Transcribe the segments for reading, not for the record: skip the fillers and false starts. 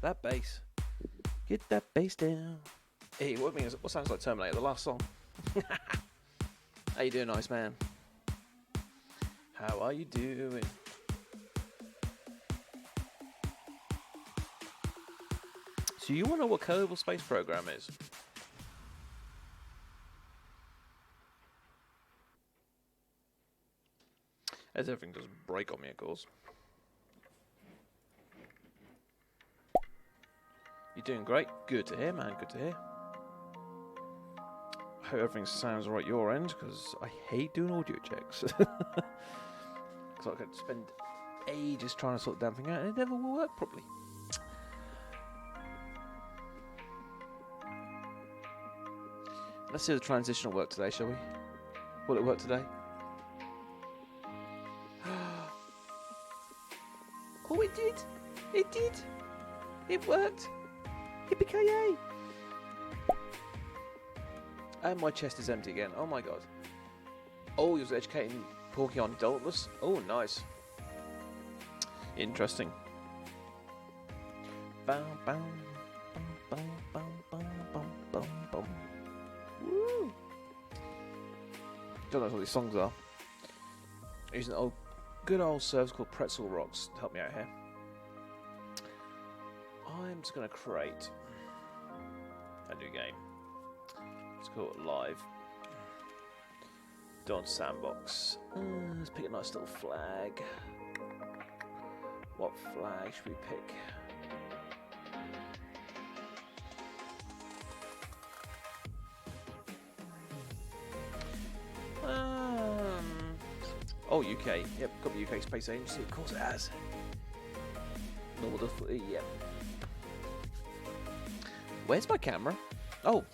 that bass. Get that bass down. Hey, what sounds like Terminator, the last song? How you doing, nice man? How are you doing? So you want to know what Kerbal Space Program is? As everything doesn't break on me, of course. You're doing great. Good to hear, man. Good to hear. I hope everything sounds right your end, because I hate doing audio checks. Because I could spend ages trying to sort the damn thing out, and it never will work properly. Let's see the transition will work today, shall we? Will it work today? Oh, it did! It did! It worked! Yippee-ki-yay! And my chest is empty again. Oh my god. Oh, he was educating Porky on Dauntless. Oh, nice. Interesting. Bam, bam, bam, bam, bam, bam, bam, bam. Woo! Don't know what these songs are. Using an good old service called Pretzel Rocks to help me out here. I'm just going to create a new game. Let's call it Live. Don't sandbox. Let's pick a nice little flag. What flag should we pick? Oh, UK. Yep, got the UK Space Agency. Of course it has. Normal difficulty. Yep. Where's my camera? Oh.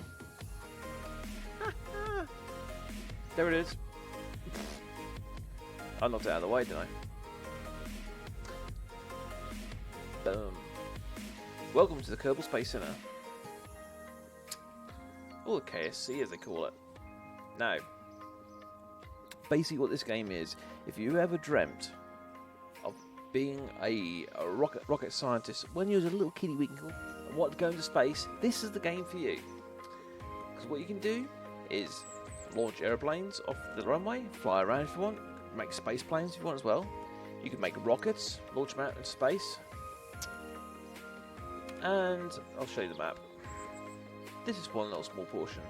There it is. I knocked it out of the way, didn't I? Boom. Welcome to the Kerbal Space Center. Or the KSC as they call it. Now, basically what this game is, if you ever dreamt of being a rocket scientist when you was a little kiddie winkle and wanted to go into space, this is the game for you. Because what you can do is launch airplanes off the runway, fly around if you want, make space planes if you want as well. You can make rockets, launch them out into space. And I'll show you the map. This is one little small portion.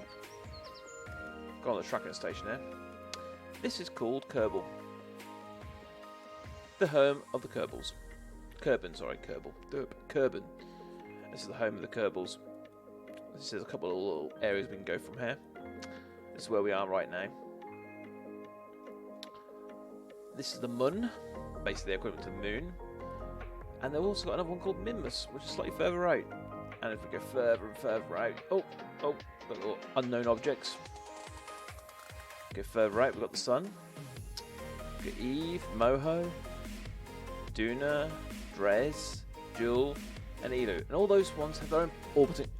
Go on the tracking station here. This is called Kerbal. The home of the Kerbals. Kerbin, sorry, Kerbal. Kerbin. This is the home of the Kerbals. This is a couple of little areas we can go from here. This is where we are right now. This is the Mun, basically the equivalent to the moon. And they've also got another one called Minmus, which is slightly further out. And if we go further and further out, got little unknown objects. Go further out, we've got the Sun. We've got Eve, Moho, Duna, Drez, Jewel, and Elu. And all those ones have their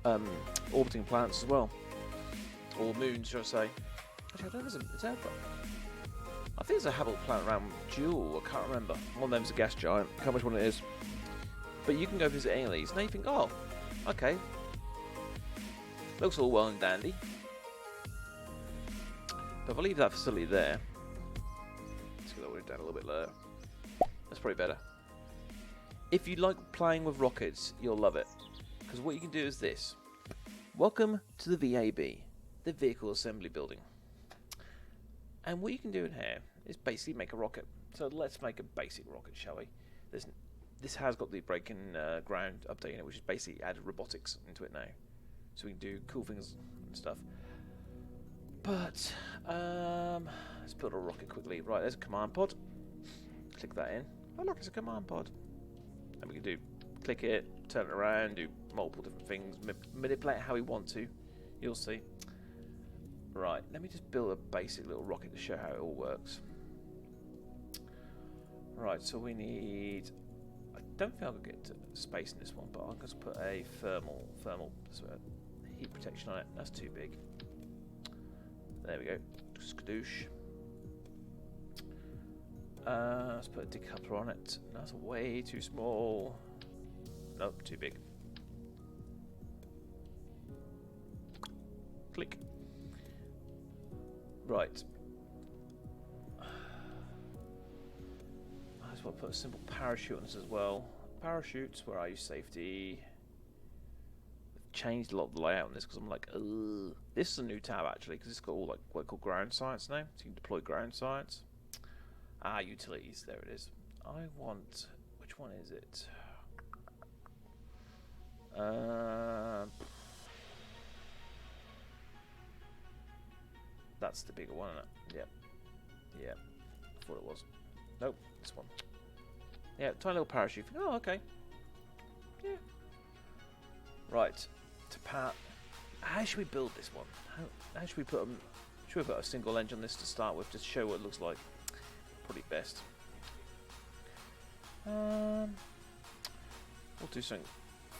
own orbiting planets as well. Or moons, should I say. Actually, I don't know if it's I think there's a habitable planet around Jewel, I can't remember. One of them's a gas giant, I can't remember which one it is. But you can go visit any of these, and then you think, oh, okay. Looks all well and dandy. But if I leave that facility there, let's get that way down a little bit lower. That's probably better. If you like playing with rockets, you'll love it. Because what you can do is this. Welcome to the VAB, the Vehicle Assembly Building. And what you can do in here is basically make a rocket. So let's make a basic rocket, shall we? This has got the breaking ground update in it, which is basically added robotics into it now. So we can do cool things and stuff. But, let's build a rocket quickly. Right, there's a command pod. Click that in. Oh look, it's a command pod. And we can do, click it, turn it around, do multiple different things, manipulate it how we want to. You'll see. Right, let me just build a basic little rocket to show how it all works. Right, so we need... I don't think I'll get to space in this one, but I'll just put a thermal heat protection on it. That's too big. There we go. Skadoosh. Let's put a decoupler on it. That's way too small. Nope, too big. Click. Right. Might as well put a simple parachute on this as well. Parachutes, where are you? Safety. I've changed a lot of the layout on this because I'm like, ugh. This is a new tab actually because it's got all like what called ground science now. So you can deploy ground science. Ah, utilities. There it is. I want. Which one is it? That's the bigger one, isn't it? Yep. Yep. Thought it was. Nope. This one. Yeah, tiny little parachute. Oh, okay. Yeah. Right. To power. How should we build this one? How should we put them? Should we put a single engine on this to start with, just to show what it looks like? Probably best. We'll do something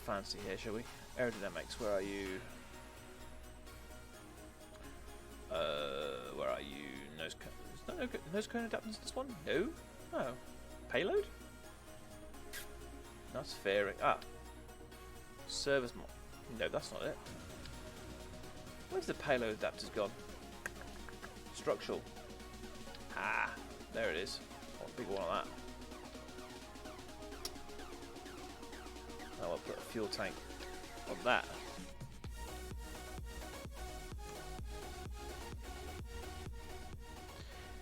fancy here, shall we? Aerodynamics, where are you? Where are you? Nose cone. Is there no nose cone adapters in this one? No. Oh. Payload? That's fairing. Ah. Service mod. No, that's not it. Where's the payload adapters gone? Structural. Ah, there it is. Oh, big one on that. Oh, I'll put a fuel tank on that.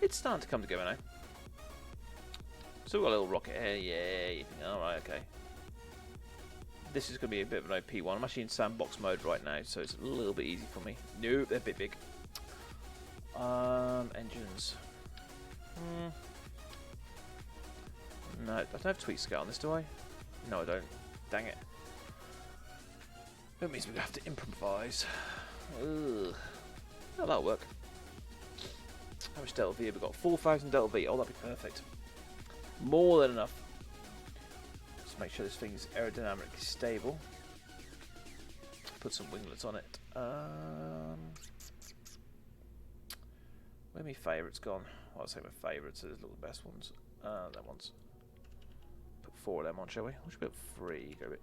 It's starting to come together now. So we've got a little rocket here. Yeah, you think, alright, okay. This is going to be a bit of an OP one. I'm actually in sandbox mode right now, so it's a little bit easy for me. Nope, they're a bit big. Engines. No, I don't have tweak scale on this, do I? No, I don't. Dang it. That means we have to improvise. Ugh. Oh, that'll work. How much Delta V have we got? 4,000 Delta V. Oh, that'd be perfect. More than enough. Just make sure this thing's aerodynamically stable. Put some winglets on it. Where are my favourites gone? Well, I'll say my favourites. Those look the best ones. Them ones. Put 4 of them on, shall we? We should put 3. Go a bit.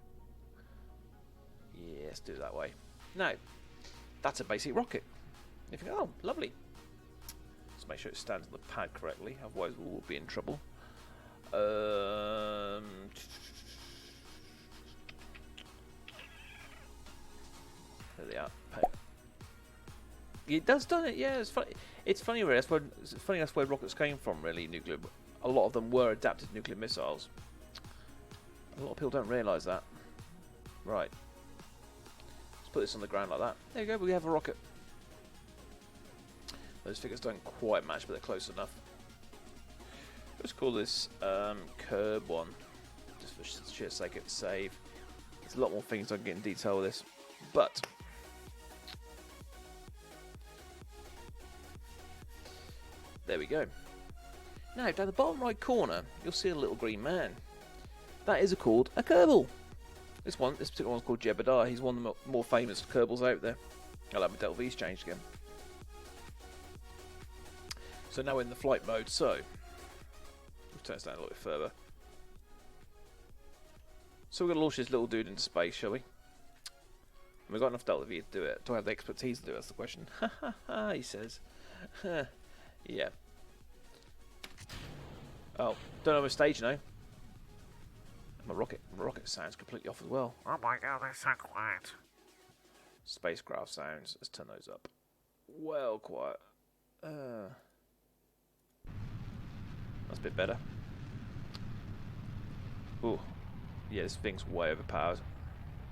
Yeah, let's do it that way. Now, that's a basic rocket. You think, oh, lovely. Let's make sure it stands on the pad correctly, otherwise we'll be in trouble. There they are. It does, doesn't it? Yeah, it's funny. It's funny, really. It's funny that's where rockets came from, really. Nuclear. A lot of them were adapted nuclear missiles. A lot of people don't realise that. Right. Let's put this on the ground like that. There you go. We have a rocket. Those figures don't quite match, but they're close enough. Let's call this Curb one, just for sheer sake of save. There's a lot more things I can get in detail with this, but there we go. Now, down the bottom right corner, you'll see a little green man. That is called a Kerbal. This particular one's called Jebediah. He's one of the more famous Kerbals out there. I'll have my Delta V's changed again. So now we're in the flight mode, so we'll turn this down a little bit further. So we're going to launch this little dude into space, shall we? And we've got enough Delta V to do it. Do I have the expertise to do it? That's the question. Ha ha ha, he says. Yeah. Oh, don't know my stage now. My rocket sounds completely off as well. Oh my god, they're so quiet. Spacecraft sounds. Let's turn those up. Well, quiet. That's a bit better. Ooh. Yeah, this thing's way overpowered.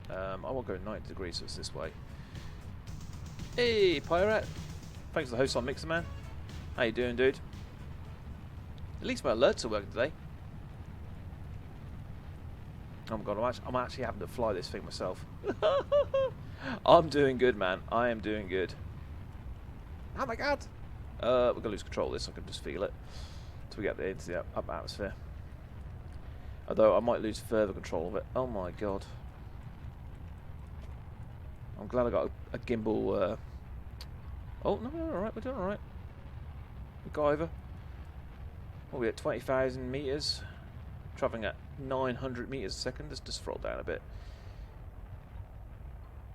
I won't go 90 degrees, so it's this way. Hey, Pirate! Thanks for the host on Mixer, man. How you doing, dude? At least my alerts are working today. Oh my god, I'm actually having to fly this thing myself. I'm doing good, man. I am doing good. Oh my god! We're gonna lose control of this. I can just feel it until we get into the upper atmosphere. Although I might lose further control of it. Oh my god! I'm glad I got a gimbal. Oh no, we're all right. We're doing all right. We got over. What are we at? 20,000 meters, traveling at 900 meters a second. Let's just throttle down a bit.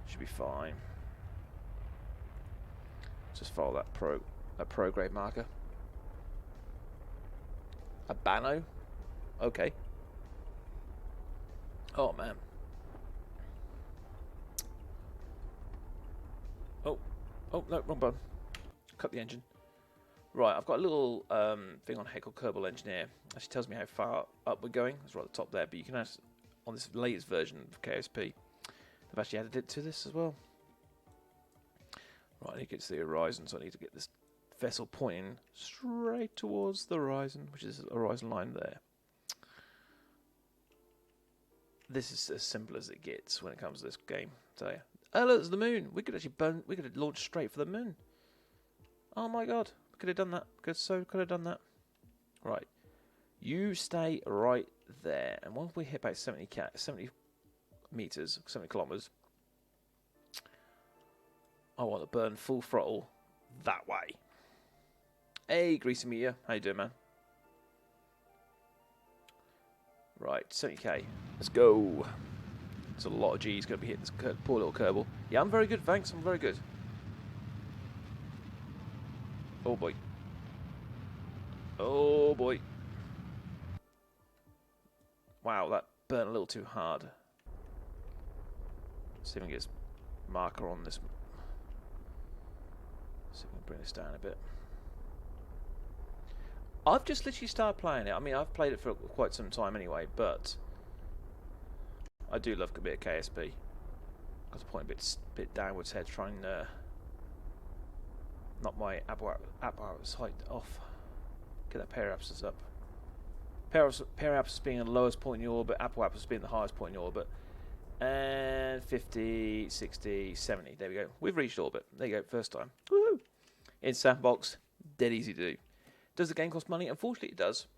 Should be fine. Just follow that prograde marker. A Bano? Okay. Oh man. Oh no, wrong button. Cut the engine. Right, I've got a little thing on here called Kerbal Engineer. Actually tells me how far up we're going. It's right at the top there, but you can actually, on this latest version of KSP, they've actually added it to this as well. Right, I need to get to the horizon, so I need to get this vessel pointing straight towards the horizon, which is the horizon line there. This is as simple as it gets when it comes to this game. So, oh look, there's the moon. We could actually we could have launched straight for the moon. Oh my god, we could have done that. Could have done that. Right, you stay right there, and once we hit about 70 meters, 70 kilometers, I want to burn full throttle that way. Hey, Greasy Meteor, how you doing, man? Right, 70k. Let's go. There's a lot of G's going to be hitting this poor little Kerbal. Yeah, I'm very good, thanks. I'm very good. Oh boy. Oh boy. Wow, that burnt a little too hard. Let's see if we can get this marker on this. See if we can bring this down a bit. I've just literally started playing it. I mean, I've played it for quite some time anyway, but I do love a bit of KSP. Got to point a bit downwards here to try and knock my apparatus height off. Get that periapsis up. Periapsis being the lowest point in your orbit, apparatus being the highest point in your orbit. And 50, 60, 70. There we go. We've reached orbit. There you go, first time. Woohoo! In sandbox, dead easy to do. Does the game cost money? Unfortunately, it does.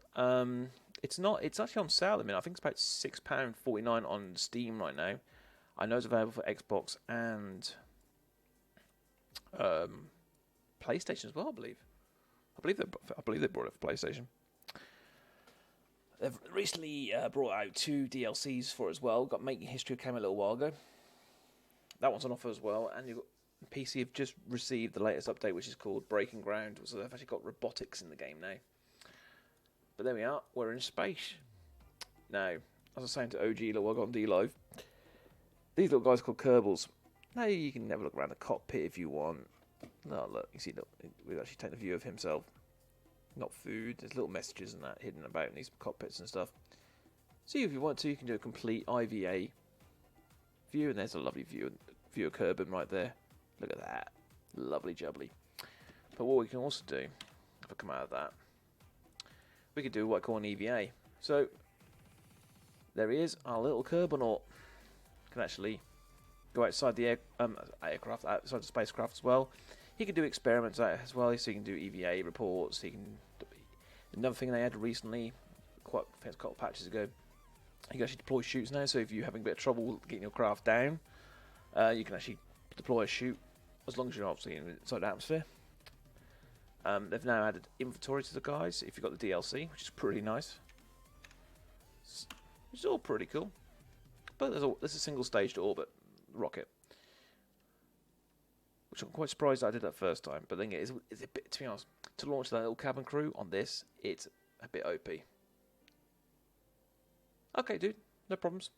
It's not. It's actually on sale at the minute. I think it's about £6.49 on Steam right now. I know it's available for Xbox and PlayStation as well. I believe they brought it for PlayStation. They've recently brought out 2 DLCs for it as well. Got Making History came a little while ago. That one's on offer as well, and you've got PC have just received the latest update, which is called Breaking Ground. So they've actually got robotics in the game now. But there we are. We're in space. Now, as I was saying to OG a little while ago on Dlive, these little guys called Kerbals. Now you can never look around the cockpit if you want. No, look, you see, look, we've actually taken a view of himself. Not food. There's little messages and that hidden about in these cockpits and stuff. See, if you want to, you can do a complete IVA view, and there's a lovely view of Kerbin right there. Look at that. Lovely jubbly. But what we can also do, if I come out of that, we could do what I call an EVA. So, there he is, our little Kerbanaut. Can actually go outside the aircraft, outside the spacecraft as well. He can do experiments out as well, so he can do EVA reports. He can. Another thing they had recently, I think a couple of patches ago, you can actually deploy chutes now. So if you're having a bit of trouble getting your craft down, you can actually deploy a chute as long as you're obviously inside the atmosphere. They've now added inventory to the guys if you've got the DLC, which is pretty nice. It's all pretty cool. But there's a single stage to orbit rocket, which I'm quite surprised I did that first time. But then it's a bit, to be honest, to launch that little cabin crew on this, it's a bit OP. Okay, dude, no problems.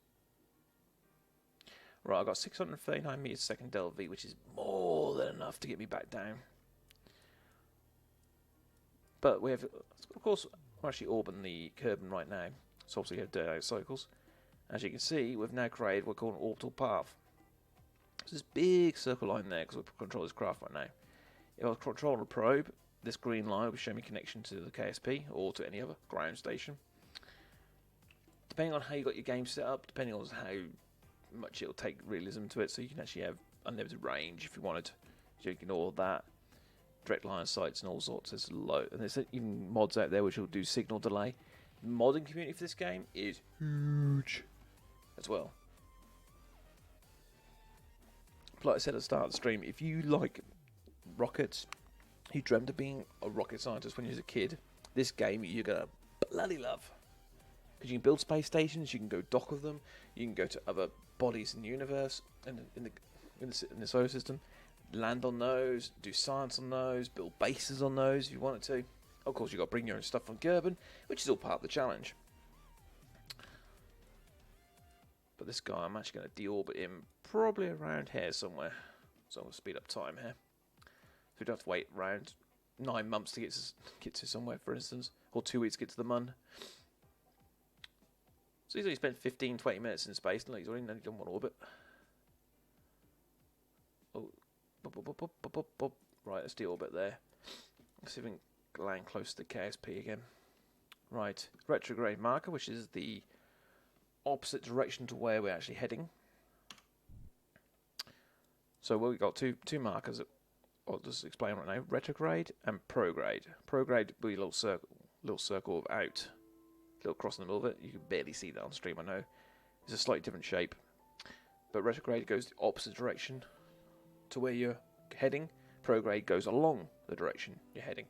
Right, I've got 639 meters a second delta V, which is more than enough to get me back down. But we have, of course, we're actually orbiting the Kerbin right now. So obviously we have dirt out cycles. As you can see, we've now created what we call an orbital path. There's this big circle line there because we control this craft right now. If I control the probe, this green line will be showing me connection to the KSP or to any other ground station. Depending on how you got your game set up, depending on how much it'll take realism to it, so you can actually have unlimited range if you wanted. So you can all that. Direct line of sights and all sorts. There's and there's even mods out there which will do signal delay. The modding community for this game is huge as well. Like I said at the start of the stream, if you like rockets, you dreamt of being a rocket scientist when you was a kid, this game you're gonna bloody love. Because you can build space stations, you can go dock with them, you can go to other bodies in the universe and in the solar system. land on those, do science on those, build bases on those if you wanted to. Of course, you've got to bring your own stuff from Kerbal, which is all part of the challenge. But this guy, I'm actually going to deorbit him probably around here somewhere. So I'm going to speed up time here. So we don't have to wait around 9 months to get to somewhere, for instance, or 2 weeks to get to the Mun. So he's only spent 15-20 minutes in space, and he's already done one orbit. Oh, right, let's deorbit there. Let's see if we can land close to the KSP again. Right, retrograde marker, which is the opposite direction to where we're actually heading. So we've got two markers that I'll just explain right now: retrograde and prograde. Prograde will be a little circle of out, little cross in the middle of it. You can barely see that on stream, I know. It's a slightly different shape, but retrograde goes the opposite direction to where you're heading. Prograde goes along the direction you're heading.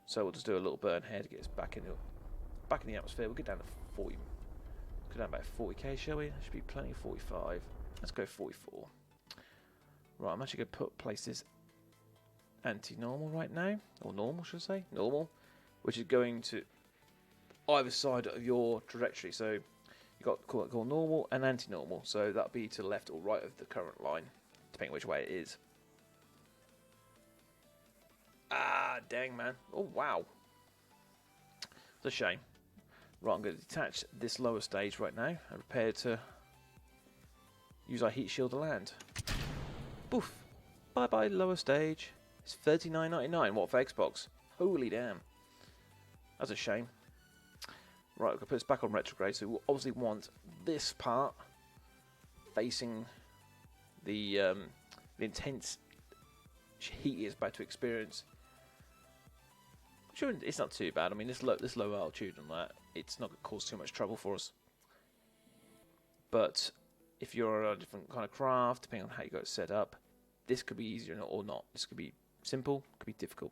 So we'll just do a little burn here to get us back in the atmosphere. We'll get down to 40. Go down about 40k, shall we? That should be plenty. 45. Let's go 44. Right, I'm actually going to place this anti-normal right now, or normal, should I say? Normal, which is going to either side of your trajectory. So you've got call normal and anti-normal. So that'll be to the left or right of the current line, depending which way it is. Ah, dang, man. Oh, wow. It's a shame. Right, I'm going to detach this lower stage right now and prepare to use our heat shield to land. Boof. Bye-bye, lower stage. It's $39.99. What for Xbox? Holy damn. That's a shame. Right, we're going to put this back on retrograde, so we'll obviously want this part facing the intense heat it's about to experience. Sure, it's not too bad. I mean, this low altitude and that, it's not going to cause too much trouble for us. But if you're on a different kind of craft, depending on how you got it set up, this could be easier or not. This could be simple, could be difficult.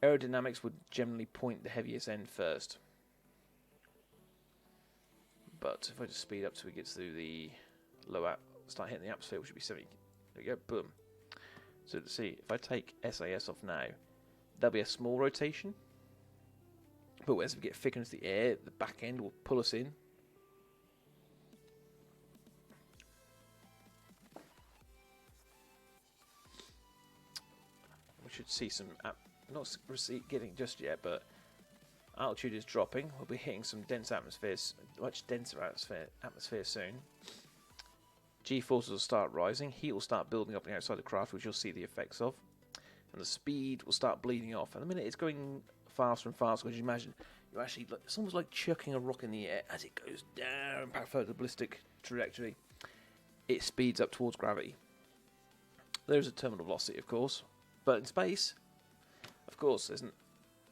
Aerodynamics would generally point the heaviest end first. But if I just speed up till we get to the low start hitting the atmosphere, which should be 70. There we go, boom. So to see, if I take SAS off now, there'll be a small rotation. But as we get thicker into the air, the back end will pull us in. We should see some, not getting just yet, but altitude is dropping. We'll be hitting some dense atmospheres, much denser atmosphere soon. G-forces will start rising. Heat will start building up on the outside of the craft, which you'll see the effects of. And the speed will start bleeding off. And the minute it's going faster and faster, because you imagine, you're actually, it's almost like chucking a rock in the air as it goes down back further the ballistic trajectory. It speeds up towards gravity. There's a terminal velocity, of course. But in space, of course,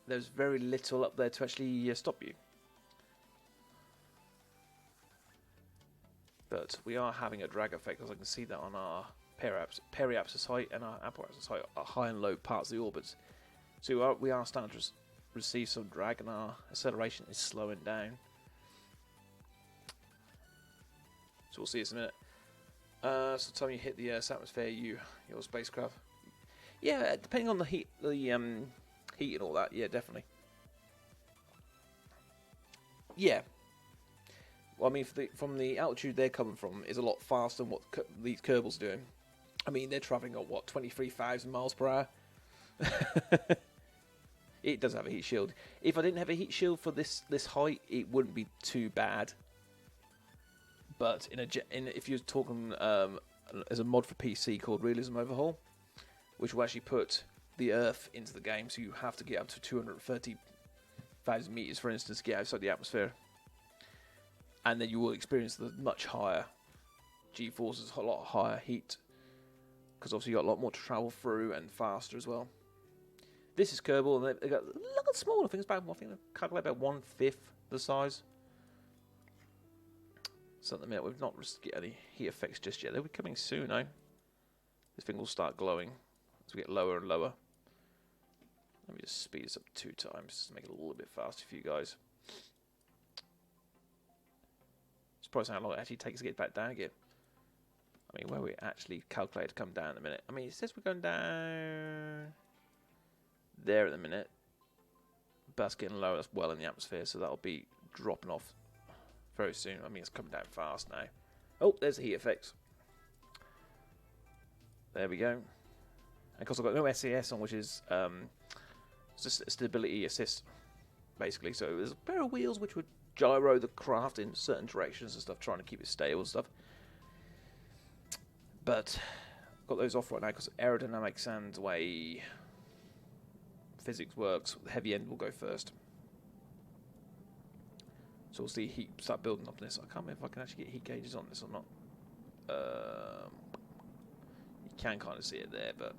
there's very little up there to actually stop you. But we are having a drag effect, as I can see that on our periapsis height and our apoapsis height, our high and low parts of the orbits. So we are starting to receive some drag, and our acceleration is slowing down. So we'll see this in a minute. So the time you hit the atmosphere, your spacecraft. Yeah, depending on the heat, heat and all that. Yeah, definitely. Yeah. Well, I mean, from the altitude they're coming from is a lot faster than what these Kerbals are doing. I mean, they're traveling at what, 23,000 miles per hour. It does have a heat shield. If I didn't have a heat shield for this height, it wouldn't be too bad. But if you're talking as a mod for PC called Realism Overhaul, which will actually put the Earth into the game, so you have to get up to 230,000 meters, for instance, to get outside the atmosphere. And then you will experience the much higher G-forces, a lot higher heat, because obviously you've got a lot more to travel through and faster as well. This is Kerbal, and they've got a little smaller. I think they calculate about 1/5 the size. So at the minute we've not get any heat effects just yet. They'll be coming soon, eh? This thing will start glowing as we get lower and lower. Let me just speed this up 2 times to make it a little bit faster for you guys. Surprised how long it actually takes to get back down again. I mean, where we actually calculate to come down in a minute. I mean, it says we're going down there at the minute. But that's getting lower. That's well in the atmosphere, so that'll be dropping off very soon. I mean, it's coming down fast now. Oh, there's the heat effects. There we go. And of course, I've got no SES on, which is just a stability assist, basically. So there's a pair of wheels which would gyro the craft in certain directions and stuff, trying to keep it stable and stuff. But I've got those off right now because aerodynamics and the way physics works, the heavy end will go first. So we'll see heat start building up on this. I can't remember if I can actually get heat gauges on this or not. You can kind of see it there, but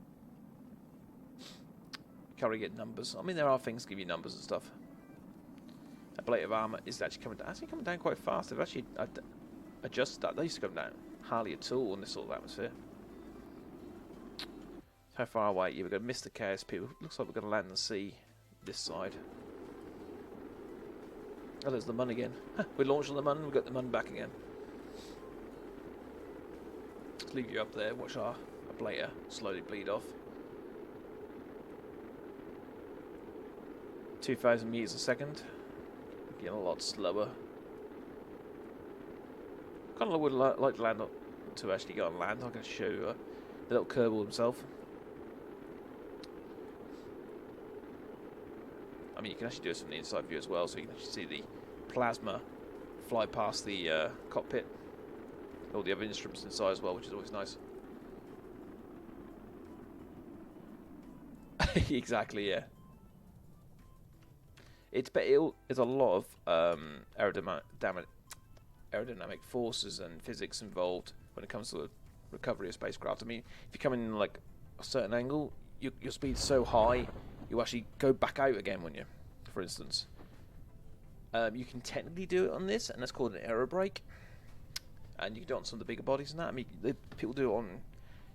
you can't really get numbers. I mean, there are things that give you numbers and stuff. A plate of armour is actually coming down quite fast. They've actually adjusted that. They used to come down hardly at all in this sort of atmosphere. How far away? Yeah, we're going to miss the KSP. Looks like we're going to land in the sea this side. Oh, there's the mun again. We launched on the mun, we got the mun back again. Let's leave you up there, watch our ablator slowly bleed off. 2,000 meters a second. Getting a lot slower. Kind of would like to land up to actually go on land. I'm going to show you the little Kerbal himself. I mean, you can actually do this from the inside view as well, so you can actually see the plasma fly past the cockpit. All the other instruments inside as well, which is always nice. Exactly, yeah. It's a lot of aerodynamic forces and physics involved when it comes to the recovery of spacecraft. I mean, if you come in like a certain angle, your speed's so high, you actually go back out again, when you, for instance. You can technically do it on this, and that's called an aero brake. And you can do it on some of the bigger bodies and that. I mean, people do it on.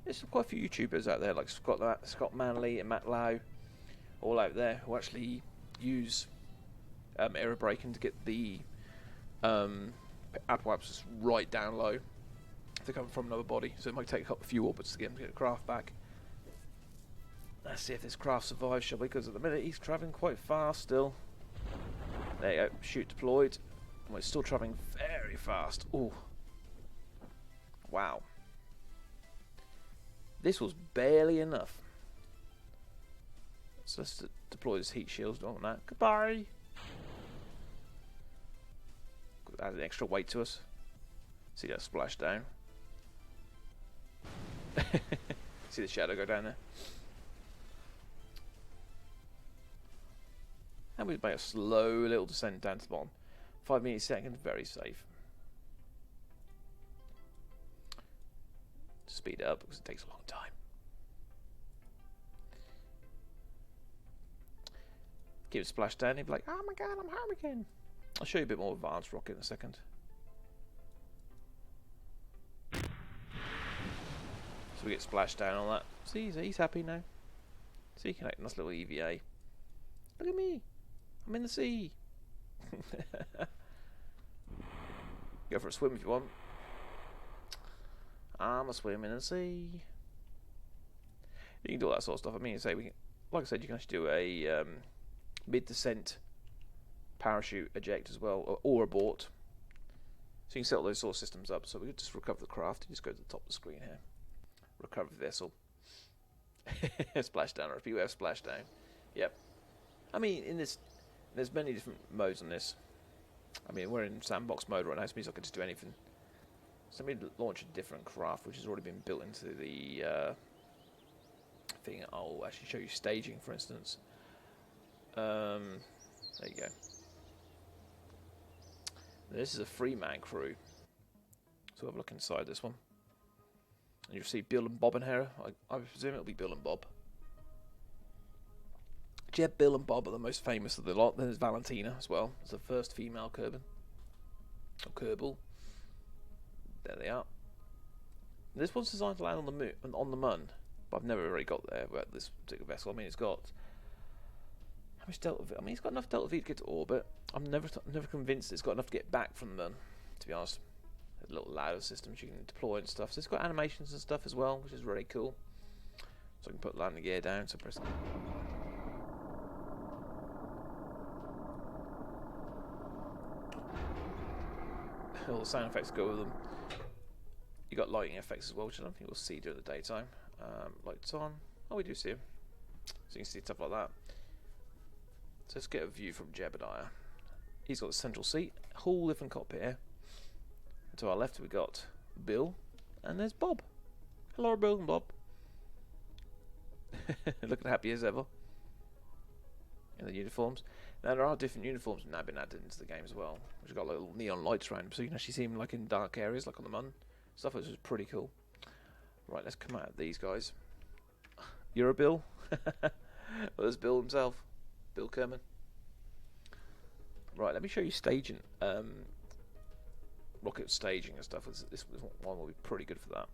There's quite a few YouTubers out there, like Scott Manley and Matt Lau, all out there, who actually use aero braking to get the apoapsis right down low. If they come from another body, so it might take a few orbits to get them to get the craft back. Let's see if this craft survives, shall we? Because at the minute he's travelling quite fast still. There you go, chute deployed. Well, it's still travelling very fast. Ooh. Wow. This was barely enough. So let's deploy this heat shield on that. Goodbye. Add an extra weight to us. See that splash down. See the shadow go down there. And we make a slow little descent down to the bottom. 5 meters a second, very safe. Speed it up because it takes a long time. Give it a splash down, you'd be like, oh my god, I'm home again. I'll show you a bit more advanced rocket in a second. So we get splashed down on that. See, he's happy now. See, you can act a nice little EVA. Look at me. I'm in the sea. Go for a swim if you want. I'm a swim in the sea. You can do all that sort of stuff. I mean, say we can, like I said, you can actually do a mid-descent parachute eject as well, or abort. So you can set all those sort of systems up. So we could just recover the craft. You just go to the top of the screen here. Recover the vessel. Splashdown, or a PUF splashdown. Yep. I mean, there's many different modes on this. I mean, we're in sandbox mode right now, so it means I can just do anything. So let me launch a different craft, which has already been built into the thing. I'll actually show you staging, for instance. There you go. This is a 3-man crew. So have a look inside this one. And you'll see Bill and Bob in here. I presume it'll be Bill and Bob. Jeb, Bill and Bob are the most famous of the lot. Then there's Valentina as well. It's the first female Kerbal. Or Kerbal. There they are. This one's designed to land on the moon, on the Mun, but I've never really got there with this particular vessel. I mean, it's got how much delta V? I mean, it's got enough delta V to get to orbit. I'm never convinced it's got enough to get back from the Mun, to be honest. little ladder systems you can deploy and stuff. So it's got animations and stuff as well, which is really cool. So I can put landing gear down. So press. All the sound effects go with them. You got lighting effects as well, which I don't think we'll see during the daytime. Lights on. Oh, we do see them. So you can see stuff like that. So let's get a view from Jebediah. He's got the central seat, a whole different cockpit here. And to our left we got Bill, and there's Bob. Hello, Bill and Bob. Looking happy as ever in the uniforms. Now there are different uniforms now been added into the game as well, which have got little neon lights around them, so you can actually see them like in dark areas, like on the Mun stuff, which is pretty cool. Right, let's come out of these guys. You're a Bill. Well, there's Bill himself, Bill Kerman. Right, let me show you staging, rocket staging and stuff. This one will be pretty good for that.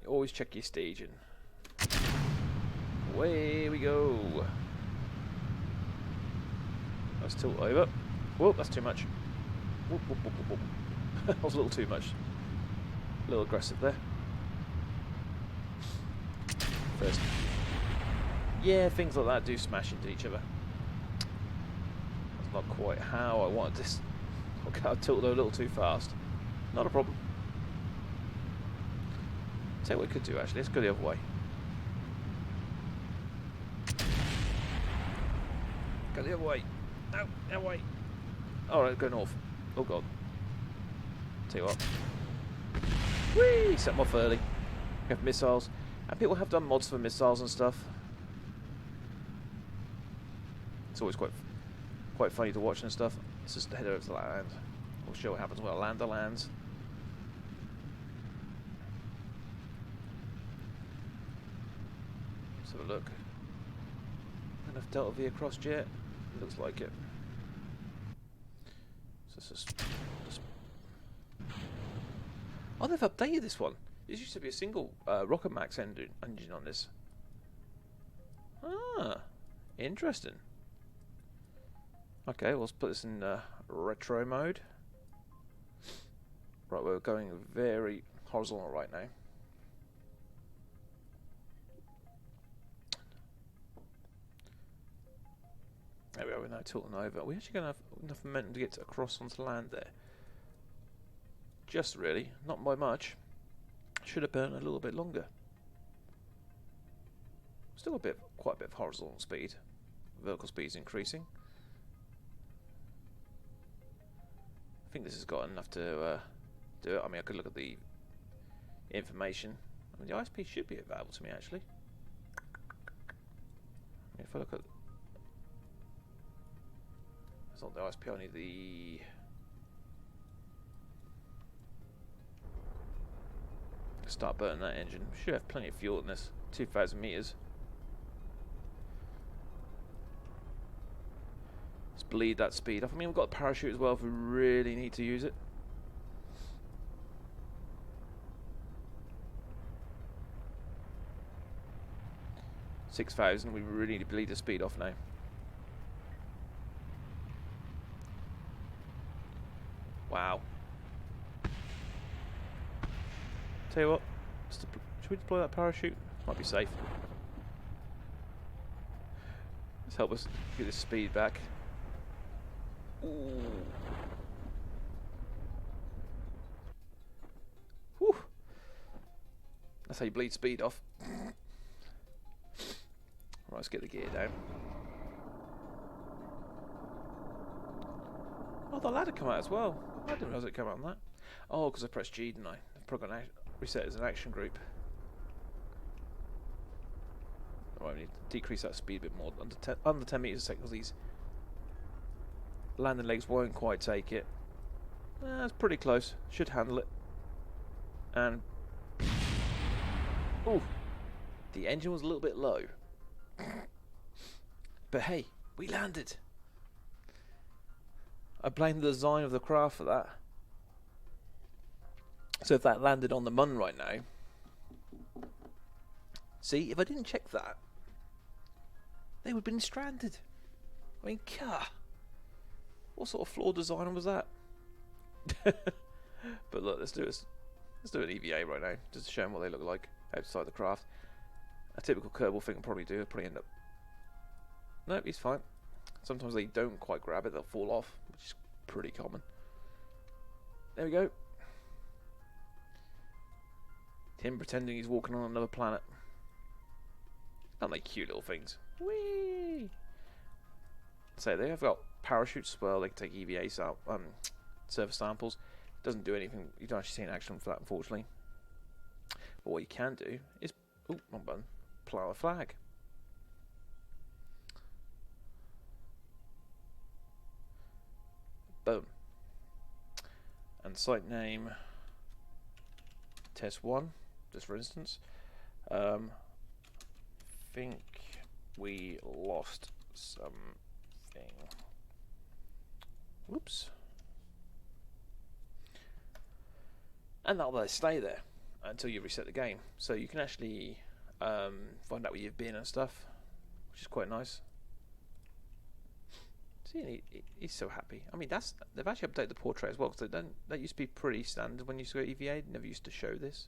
You always check your staging. Away we go. Let's tilt over. Whoa, that's too much. Whoop, whoop, whoop, whoop, whoop. That was a little too much. A little aggressive there. First. Yeah, things like that do smash into each other. That's not quite how I wanted this. Okay, I tilted a little too fast. Not a problem. Tell you what we could do actually. Let's go the other way. Go the other way. No, that way. Alright, go north. Oh god. Tell you what. Whee! Set them off early. We have missiles. And people have done mods for missiles and stuff. It's always quite funny to watch and stuff. Let's just head over to the land. We'll show what happens when a lander lands. Let's have a look. Enough Delta V across jet. Looks like it. So it's just... Oh, they've updated this one. This used to be a single Rocket Max engine on this. Ah, interesting. Okay, well, let's put this in retro mode. Right, we're going very horizontal right now. There we are, we're now tilting over. We're actually going to have enough momentum to get across onto land there. Just really, not by much. Should have been a little bit longer. Still quite a bit of horizontal speed. Vertical speed is increasing. I think this has got enough to do it. I mean, I could look at the information. I mean, the ISP should be available to me actually. I mean, if I look at, it's not the ISP. I need the. Start burning that engine. Should have plenty of fuel in this. 2,000 meters. Let's bleed that speed off. I mean, we've got a parachute as well if we really need to use it. $6,000. We really need to bleed the speed off now. Wow. Tell you what, should we deploy that parachute? Might be safe. Let's help us get this speed back. Ooh. Whew. That's how you bleed speed off. Right, let's get the gear down. Oh, the ladder come out as well. I didn't realise it came out on that. Oh, because I pressed G, didn't I? I've probably got reset as an action group. Alright, we need to decrease that speed a bit more. Under 10 meters a second, because these landing legs won't quite take it. It's pretty close. Should handle it. And ooh, the engine was a little bit low. But hey, we landed. I blame the design of the craft for that. So if that landed on the Mun right now, see, if I didn't check that, they would have been stranded. I mean, what sort of flawed design was that? But look, let's do an EVA right now, just to show them what they look like outside the craft. A typical Kerbal thing will probably do. It'll probably end up. Nope, he's fine. Sometimes they don't quite grab it; they'll fall off, which is pretty common. There we go. Him pretending he's walking on another planet. Aren't they cute little things? Whee! So they have got parachutes as well. They can take EVA surface samples. Doesn't do anything. You don't actually see an action for that, unfortunately. But what you can do is, oh, wrong button. Plow a flag. Boom. And site name test 1, just for instance. Think we lost something. Whoops. And that'll stay there until you reset the game. So you can actually find out where you've been and stuff, which is quite nice. See, he's so happy. I mean, they've actually updated the portrait as well, because that used to be pretty standard when you used to go EVA. They never used to show this,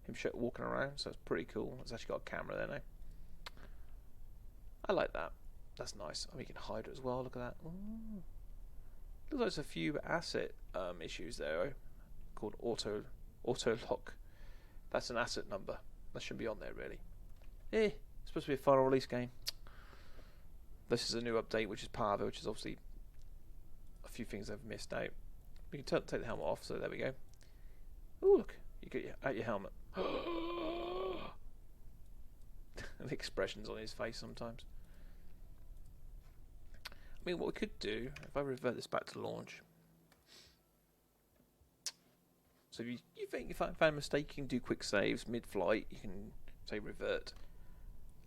him walking around. So it's pretty cool. It's actually got a camera there now. I like that. That's nice. I mean, you can hide it as well. Look at that. Ooh. Looks like there's a few asset issues there, called auto lock. That's an asset number. That should be on there, really. It's supposed to be a final release game. This is a new update, which is part of it, which is obviously a few things they've missed out. We can take the helmet off, so there we go. Oh, look. You get out your helmet. The expressions on his face sometimes. I mean, what we could do, if I revert this back to launch. So if you think you found a mistake, you can do quick saves mid-flight. You can say revert.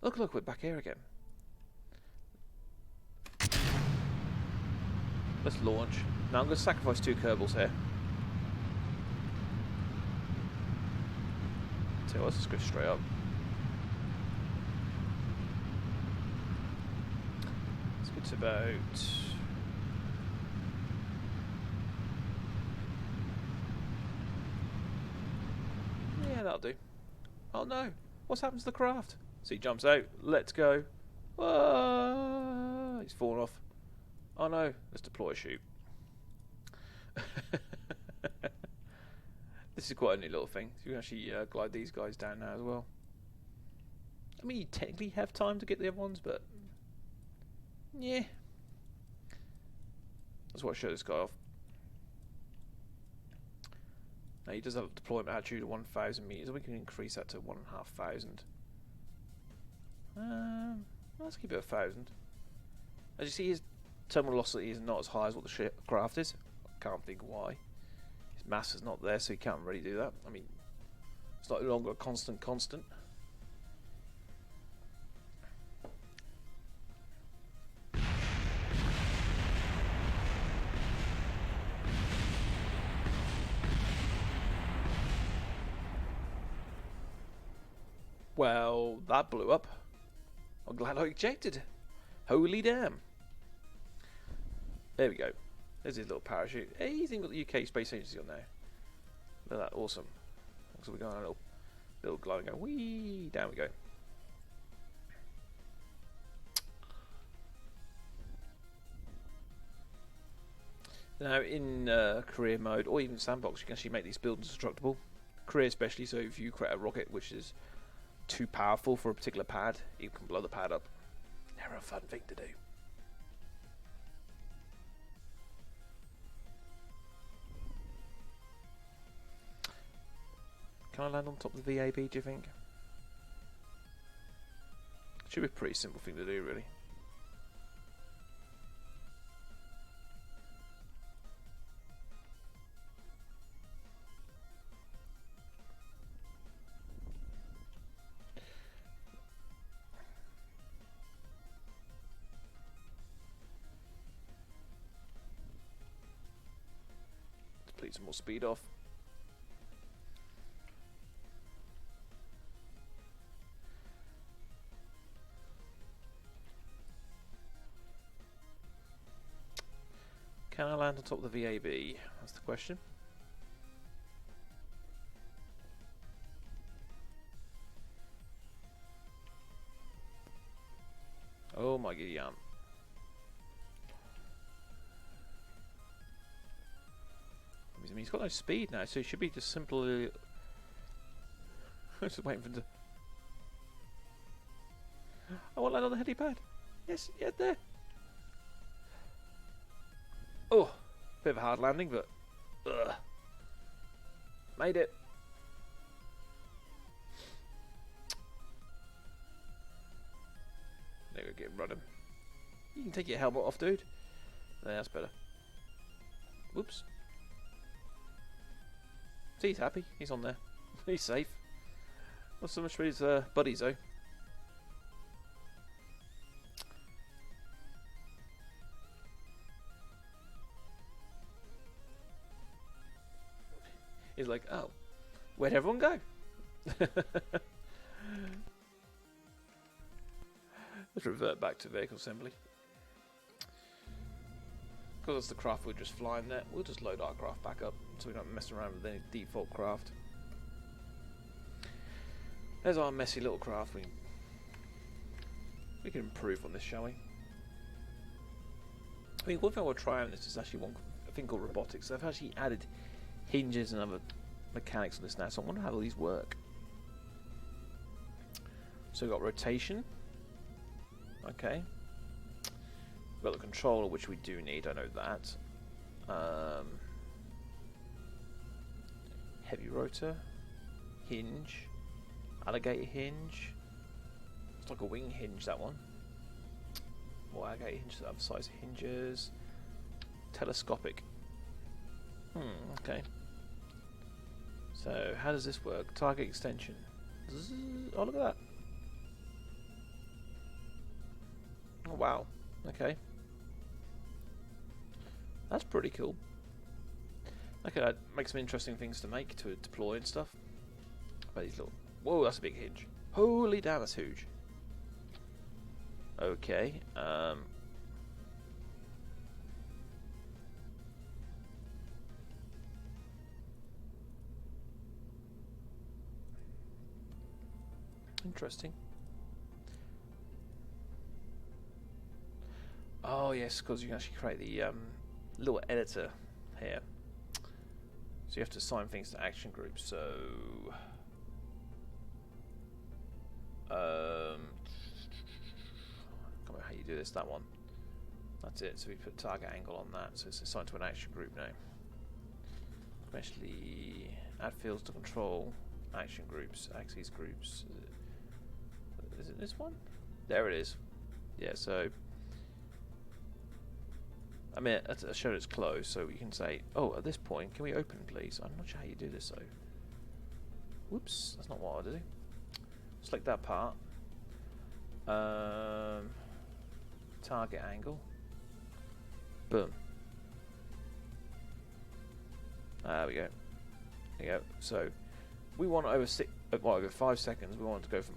Look, we're back here again. Let's launch. Now I'm going to sacrifice 2 Kerbals here. So let's just go straight up. Let's get to about... Yeah, that'll do. Oh no! What's happened to the craft? So he jumps out. Let's go. Whoa! He's fallen off. Oh no! Let's deploy a chute. This is quite a neat little thing. So you can actually glide these guys down now as well. I mean, you technically have time to get the other ones, but yeah. That's why I show this guy off. Now he does have a deployment altitude of 1,000 meters. We can increase that to 1,500. Let's keep it 1,000. As you see, his terminal velocity is not as high as what the craft is. I can't think why. His mass is not there, so he can't really do that. I mean, it's not longer a constant. Well, that blew up. I'm glad I ejected. Holy damn. There we go. There's his little parachute. Hey, he's even got the UK Space Agency on there. Look at that, awesome. So we're going on a little glide and go, whee, down we go. Now in career mode, or even sandbox, you can actually make these buildings destructible. Career especially, so if you create a rocket which is too powerful for a particular pad, you can blow the pad up. Never a fun thing to do. Can I land on top of the VAB, do you think? Should be a pretty simple thing to do, really. Please some more speed off. Can I land on top of the VAB? That's the question. Oh my god, yeah. I mean, he's got no speed now, so he should be just simply... just waiting for him to... I want to land on the helipad. Yes, yeah, there. Oh, bit of a hard landing, but... Made it. There we go, get running. You can take your helmet off, dude. There, that's better. Whoops. See, he's happy. He's on there. He's safe. Not so much for his buddies, though. He's like, oh, where'd everyone go? Let's revert back to vehicle assembly. Because it's the craft we're just flying there, we'll just load our craft back up so we don't mess around with any default craft. There's our messy little craft. We can improve on this, shall we? I mean, one thing I will try on this is actually a thing called robotics. They've actually added hinges and other mechanics on this now, so I wonder how all these work. So we've got rotation. Okay. We've got the controller, which we do need, I know that. Heavy rotor. Hinge. Alligator hinge. It's like a wing hinge, that one. More alligator hinge, the other size hinges. Telescopic. Okay. So, how does this work? Target extension. Oh, look at that. Oh, wow. Okay. That's pretty cool. Okay, that makes some interesting things to make, to deploy and stuff. But these little... Whoa, that's a big hinge. Holy damn, that's huge. Okay, interesting. Oh yes, because you can actually create the little editor here. So you have to assign things to action groups. So I can't remember how you do this. That one. That's it. So we put target angle on that. So it's assigned to an action group now. Especially add fields to control action groups, axes groups. Is it this one? There it is. Yeah. So I mean, I showed it's closed, so you can say, oh, at this point, can we open, please? I'm not sure how you do this, though. Whoops, that's not what I do. Select that part. Target angle. Boom. There we go. There you go. So, we want over 5 seconds, we want it to go from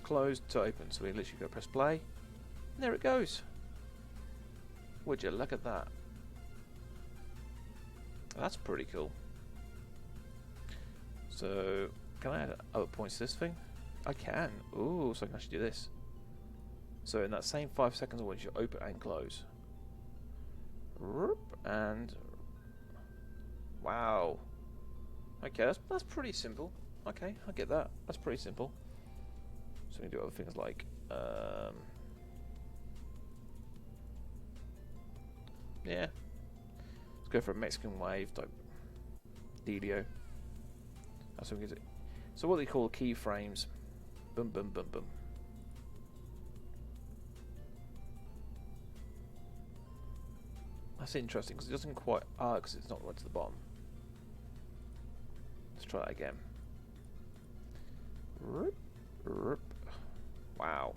closed to open. So we literally go press play, and there it goes. Would you look at that? That's pretty cool. So, can I add other points to this thing? I can. Ooh, so I can actually do this. So in that same 5 seconds, I want you to open and close. And wow. Okay, that's pretty simple. Okay, I get that. That's pretty simple. So we can do other things like yeah. Let's go for a Mexican wave type dealio. That's what we can do. So what they call keyframes. Boom, boom, boom, boom. That's interesting because it doesn't quite because it's not right to the bottom. Let's try that again. Wow.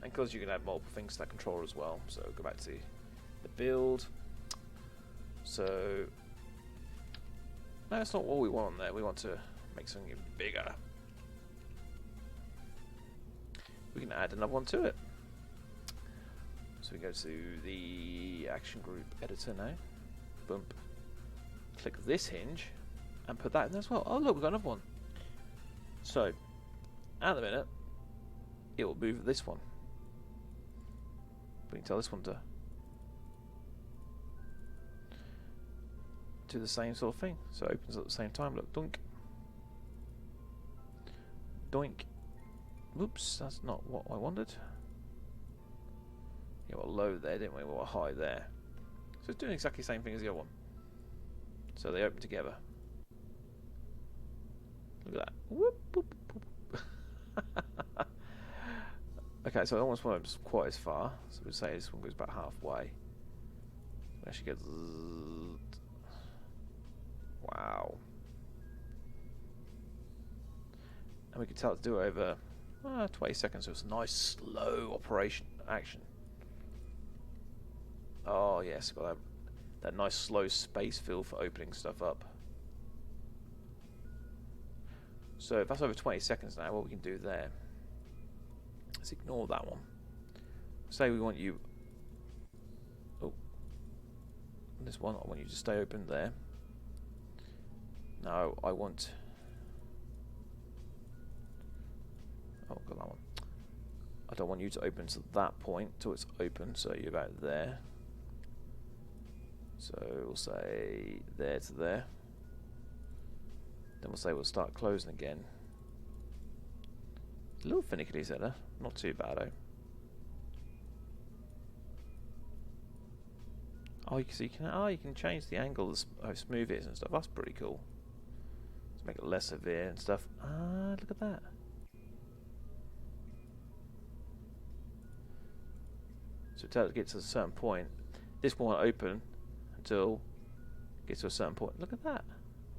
And because you can add multiple things to that controller as well. So go back to the build. So no, that's not what we want on there. We want to make something bigger. We can add another one to it. So we go to the action group editor now. Boom. Click this hinge and put that in there as well. Oh look, we've got another one. So at the minute it will move this one. We can tell this one to do the same sort of thing. So it opens at the same time. Look, doink. Doink. Whoops, that's not what I wanted. Yeah, we were low there, didn't we? We were high there. So it's doing exactly the same thing as the other one. So they open together. Look at that. Whoop, whoop, whoop. Okay, so I almost want it quite as far. So we'd say this one goes about halfway. We actually get. Wow. And we can tell it to do it over 20 seconds, so it's a nice slow action. Oh yes, got that nice slow space feel for opening stuff up. So if that's over 20 seconds now, what we can do there, let's ignore that one. Say we want you, this one, I want you to stay open there. No, I want, got that one. I don't want you to open to that point till it's open, so you're about there. So we'll say there to there. Then we'll say we'll start closing again. A little finicky setter, not too bad though. Oh, you can change the angle, how smooth it is and stuff. That's pretty cool. Let's make it less severe and stuff. Ah, look at that. So until it gets to a certain point, this won't open until it gets to a certain point. Look at that.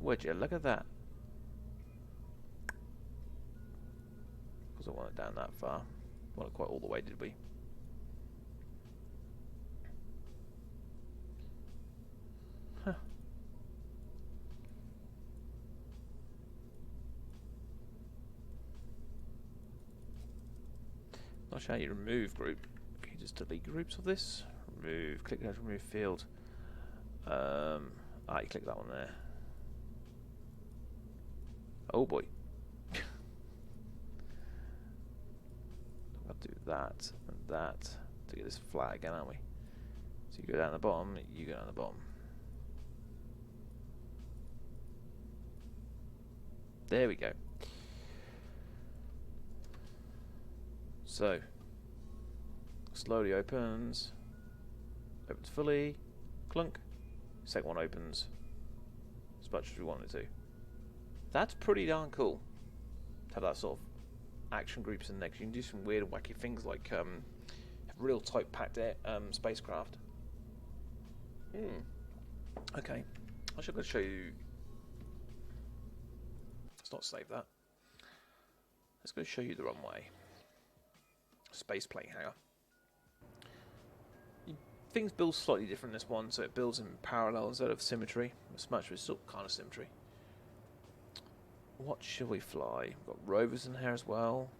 Would you look at that? Because I want it down that far. Want it quite all the way, did we? Huh. Not sure how you remove group. Can you just delete groups of this? Remove. Click that remove field. You click that one there. Oh boy. I'll do that and that to get this flat again, aren't we? So you go down the bottom, you go down the bottom. There we go. So slowly opens fully, clunk, second one opens as much as we want it to. That's pretty darn cool to have that sort of action groups in there, 'cause you can do some weird wacky things like have real tight packed spacecraft. Okay, I should go show you. Let's not save that. Let's go show you the runway. Space plane hangar. Things build slightly different in this one, so it builds in parallel instead of symmetry. It's still kind of symmetry. What should we fly? We've got rovers in here as well.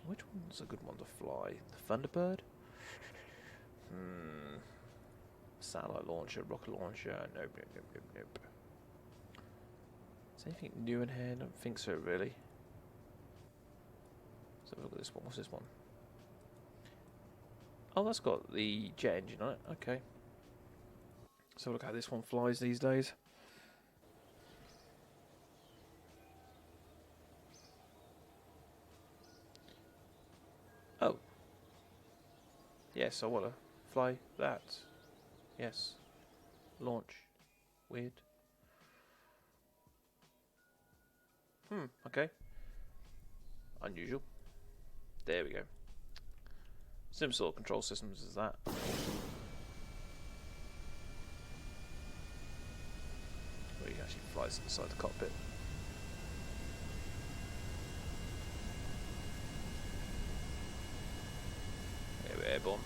Which one's a good one to fly? The Thunderbird? Satellite launcher, rocket launcher. Nope. Is there anything new in here? I don't think so, really. So look at this one. What's this one? Oh, that's got the jet engine on it. Okay. So look how this one flies these days. Oh. Yes, I want to fly that. Yes. Launch. Weird. Okay. Unusual. There we go. Similar sort of control systems as that. Where you can actually fly inside the cockpit. There we're airborne.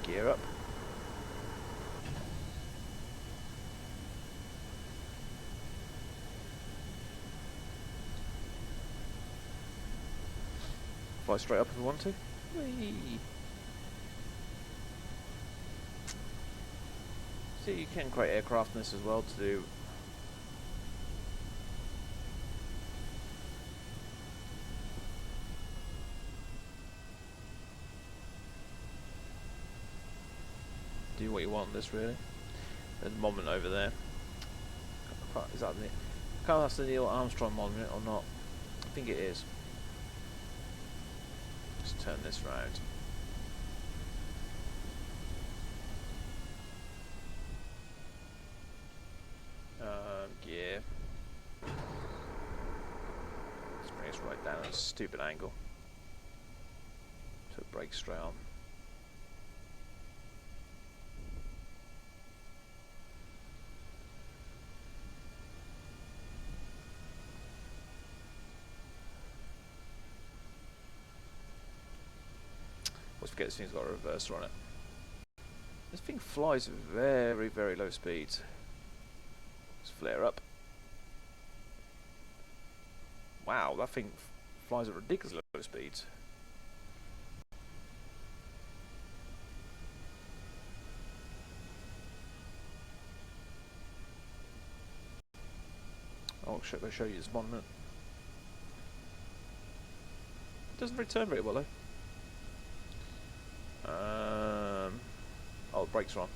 Gear up. Fly straight up if we want to. Whee! See, you can create aircraft in this as well to do. Do what you want in this, really. There's a monument over there. Is that the? I can't know if that's the Neil Armstrong monument or not. I think it is. Let's turn this round. Gear. Let's bring us right down at a stupid angle. So it breaks straight on. Always forget this thing's got a reverser on it. This thing flies at very, very low speeds. Let's flare up. Wow, that thing flies at ridiculously low speeds. Oh, I'll show you this monument. It doesn't return very well, though. Oh, the brakes are on.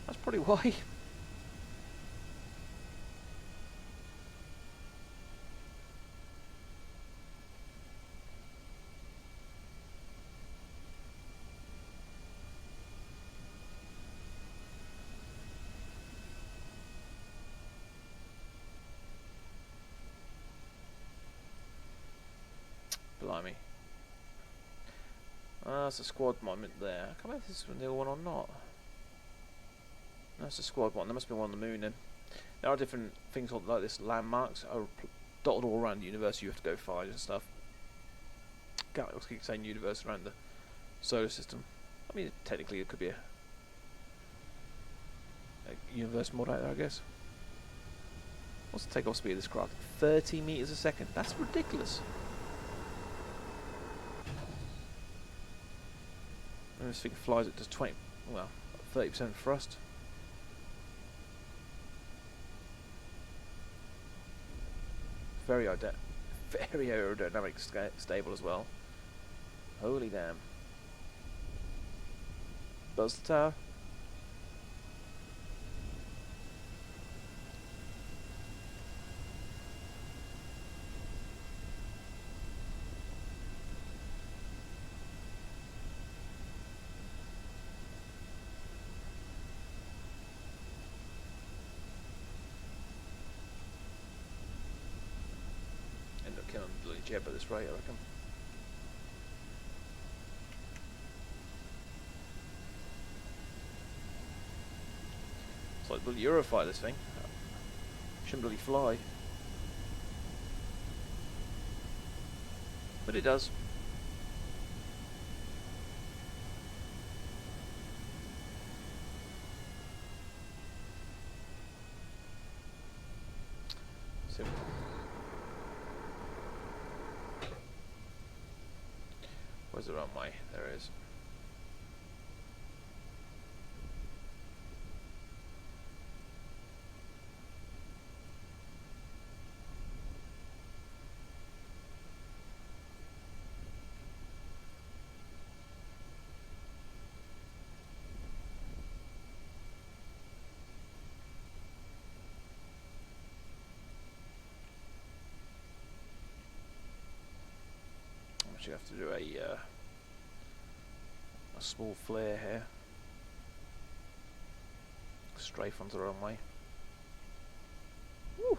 That's probably why. Blimey. That's a squad monument there. I can't remember if this is the new one or not. No, it's a squad one. There must be one on the moon then. There are different things called like this. Landmarks are dotted all around the universe. You have to go find and stuff. Can't keep saying universe around the solar system. I mean, technically it could be a universe mod out there, I guess. What's the takeoff speed of this craft? 30 meters a second. That's ridiculous. And this thing flies at just 30% thrust. Very aerodynamic stable as well. Holy damn. Buzz the tower. Killing the bloody jet at this rate, I reckon. It's like bloody Eurofighter, this thing. Shouldn't bloody fly. But it does. Simple. Where's the runway? There it is. I'm actually have to do a small flare here. Strafe onto the runway. Woo.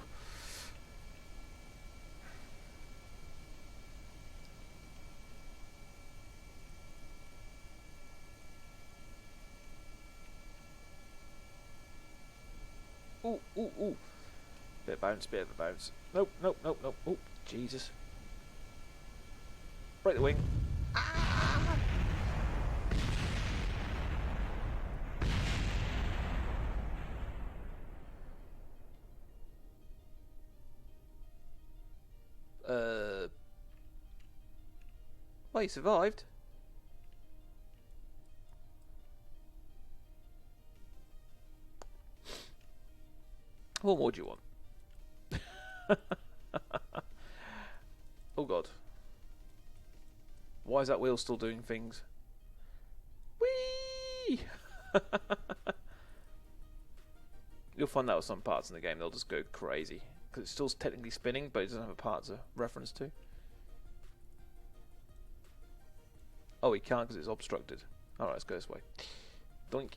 Ooh, ooh, ooh. Bit of bounce, bit of bounce. Nope, nope, nope, nope. Oh, Jesus. Break the wing. Well, you survived. What more do you want? Oh god. Why is that wheel still doing things? Whee! You'll find that with some parts in the game, they'll just go crazy. Because it's still technically spinning, but it doesn't have a part to reference to. Oh, he can't because it's obstructed. Alright, let's go this way. Doink.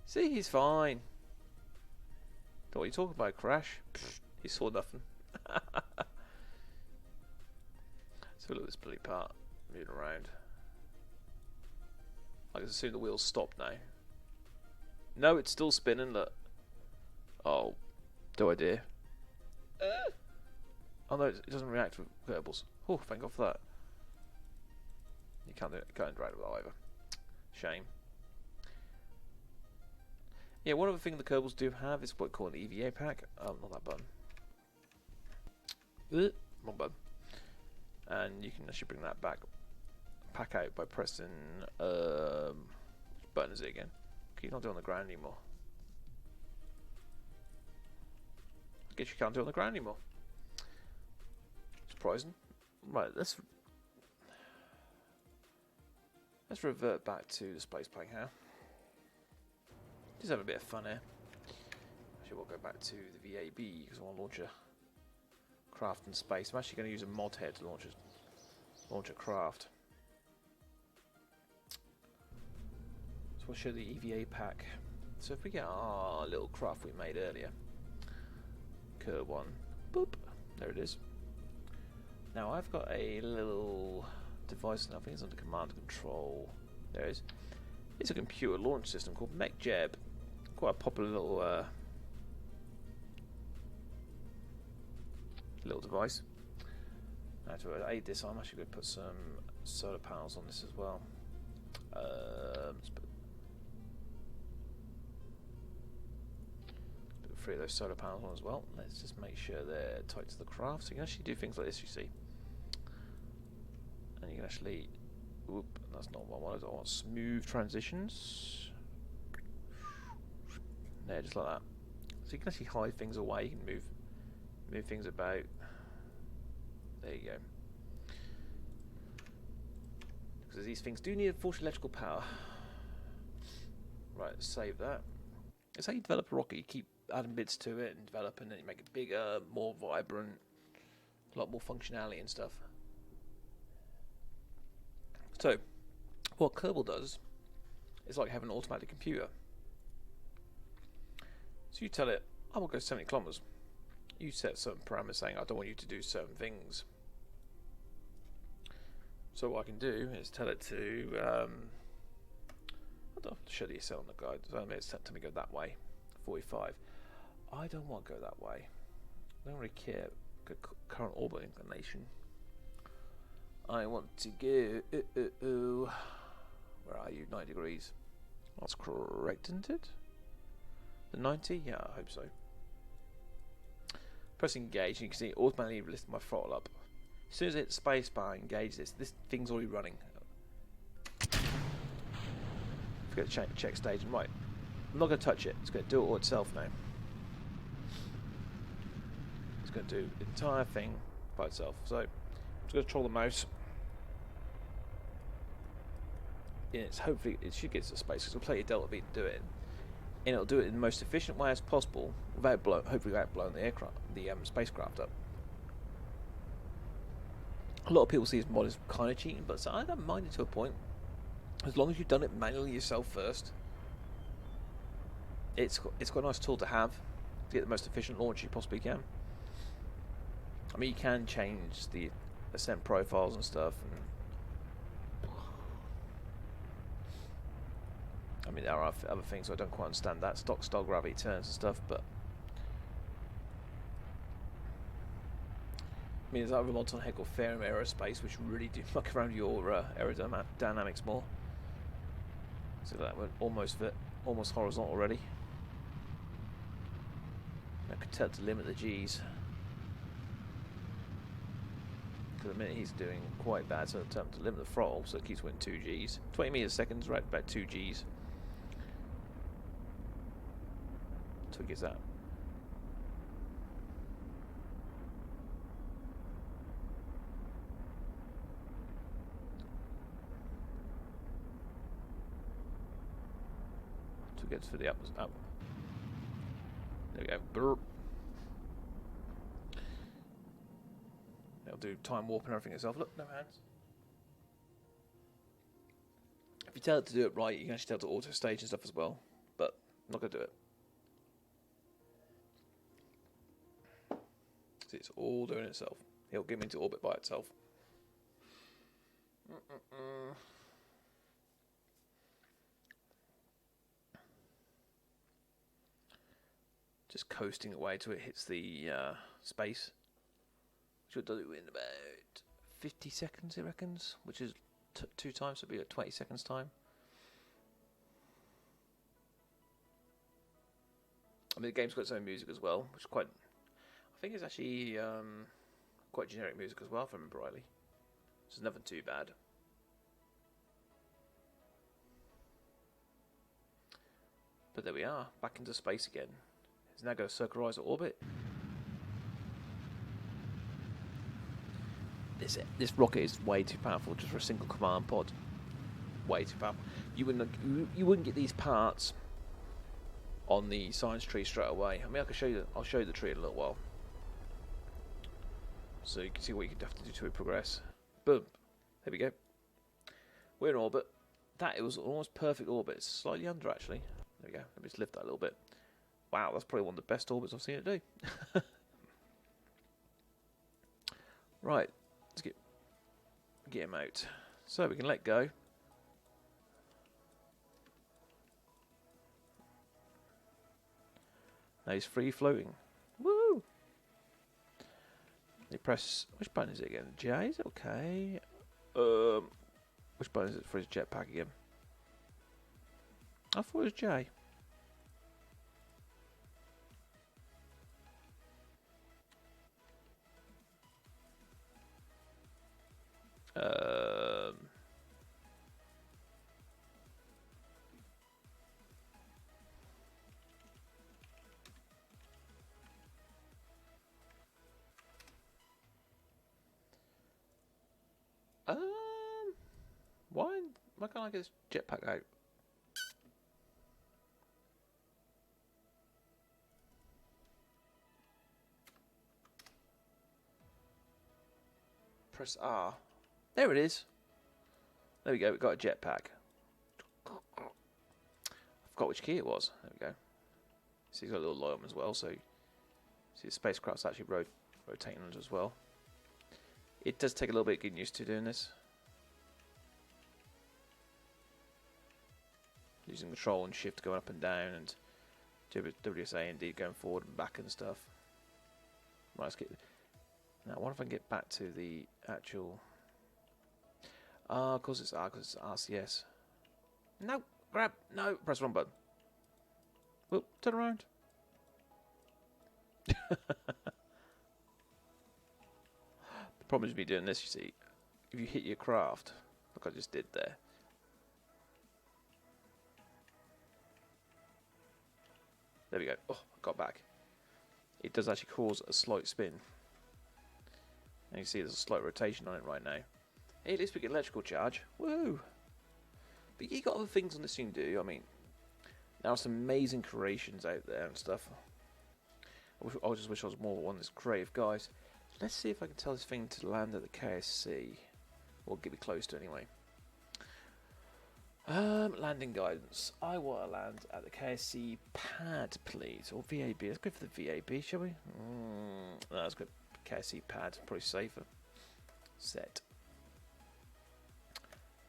See, he's fine. Don't what you talking about, Crash? Pfft, he saw nothing. So look at this bloody part moving around. I can assume the wheels stopped now. No, it's still spinning, look. Oh, no idea. Oh no, it doesn't react with Kerbals. Oh, thank God for that. You can't do it, can't interact with it either. Shame. Yeah, one other thing the Kerbals do have is what we call an EVA pack. Oh, not that button. Wrong button. And you can actually bring that pack out by pressing which button is it again? Okay, you can't do it on the ground anymore. I guess you can't do it on the ground anymore. Surprising. Right, let's revert back to the space plane here. Just have a bit of fun here. Actually, we'll go back to the VAB because I want to launch a craft in space. I'm actually going to use a mod head to launch a craft. So we'll show the EVA pack. So if we get our little craft we made earlier, Kerb one, boop, there it is. Now I've got a little device now, I think it's under command and control. There it is. It's a computer launch system called MechJeb. Quite a popular little device. Now to aid this, I'm actually going to put some solar panels on this as well. Let's put 3 of those solar panels on as well. Let's just make sure they're tight to the craft. So you can actually do things like this, you see. And you can actually, whoop, that's not what I wanted. I want smooth transitions. There, just like that. So you can actually hide things away. You can move things about. There you go. Because these things do need a force electrical power. Right, save that. It's how you develop a rocket. You keep adding bits to it and developing it. You make it bigger, more vibrant, a lot more functionality and stuff. So, what Kerbal does is like having an automatic computer. So you tell it, I will go 70 kilometers. You set certain parameters saying, I don't want you to do certain things. So what I can do is tell it to, I don't have to show you on the guide. So it's set to me go that way, 45. I don't want to go that way. I don't really care. Current orbit inclination. I want to go. Where are you? 90 degrees. That's correct, isn't it? The 90? Yeah, I hope so. Press engage, and you can see it automatically lifts my throttle up. As soon as I hit spacebar, engage this thing's already running. Forget to check staging. Right. I'm not going to touch it. It's going to do it all itself now. It's going to do the entire thing by itself. So, I'm just going to control the mouse. And it's hopefully, it should get to space because it'll play your Delta V to do it. And it'll do it in the most efficient way as possible without hopefully without blowing the spacecraft up. A lot of people see this mod as kind of cheating, but I don't mind it to a point. As long as you've done it manually yourself first, it's got a nice tool to have to get the most efficient launch you possibly can. I mean, you can change the ascent profiles and stuff. I mean, there are other things I don't quite understand that stock style gravity turns and stuff, but I mean, there's other mods on here called Fairham Aerospace, which really do muck around your aerodynamics more. So that went almost horizontal already. I could tell it to limit the Gs. Because at the minute he's doing quite bad, so tell him to limit the throttle so it keeps winning 2 Gs. 20 meters a second, right about 2 Gs. Twig is that? Twig gets for the up. There we go. Brr. It'll do time warp and everything itself. Look, no hands. If you tell it to do it right, you can actually tell it to auto stage and stuff as well. But I'm not going to do it. See, it's all doing itself. It'll get me into orbit by itself. Just coasting away till it hits the space. Which will do it in about 50 seconds, it reckons. Which is 2 times, so it'll be at 20 seconds time. I mean, the game's got its own music as well, which is quite... I think it's actually quite generic music as well, if I remember rightly. So it's nothing too bad. But there we are, back into space again. It's now going to circularize orbit. This rocket is way too powerful just for a single command pod. Way too powerful. You wouldn't get these parts on the science tree straight away. I mean, I can show you. I'll show you the tree in a little while, so you can see what you could have to do to progress. Boom. There we go. We're in orbit. It was almost perfect orbit. It's slightly under actually. There we go. Let me just lift that a little bit. Wow, that's probably one of the best orbits I've seen it do. Right. Let's get him out. So we can let go. Now he's free floating. Woo! You press, which button is it again? J, is it okay? Which button is it for his jetpack again? I thought it was J. Why can't I get this jetpack out? Press R. There it is. There we go, we've got a jetpack. I forgot which key it was. There we go. See, he's got a little light on as well, so see the spacecraft's actually rotating on as well. It does take a little bit of getting used to doing this. Using control and shift going up and down, and WSA and D going forward and back and stuff. Right, let's get... Now, what if I can get back to the actual... of course it's RCS. No, grab, no, press the wrong button. Whoop, turn around. The problem is me doing this, you see, if you hit your craft, like I just did there, there we go. Oh, I got back. It does actually cause a slight spin. And you see there's a slight rotation on it right now. Hey, at least we get electrical charge. Woo! But you got other things on this you can do. I mean, there are some amazing creations out there and stuff. I just wish I was more one of these creative guys. Let's see if I can tell this thing to land at the KSC. Or get me close to it anyway. Landing guidance. I want to land at the KSC pad, please. Or VAB. Let's go for the VAB, shall we? No, let's go KSC pad. Probably safer. Set.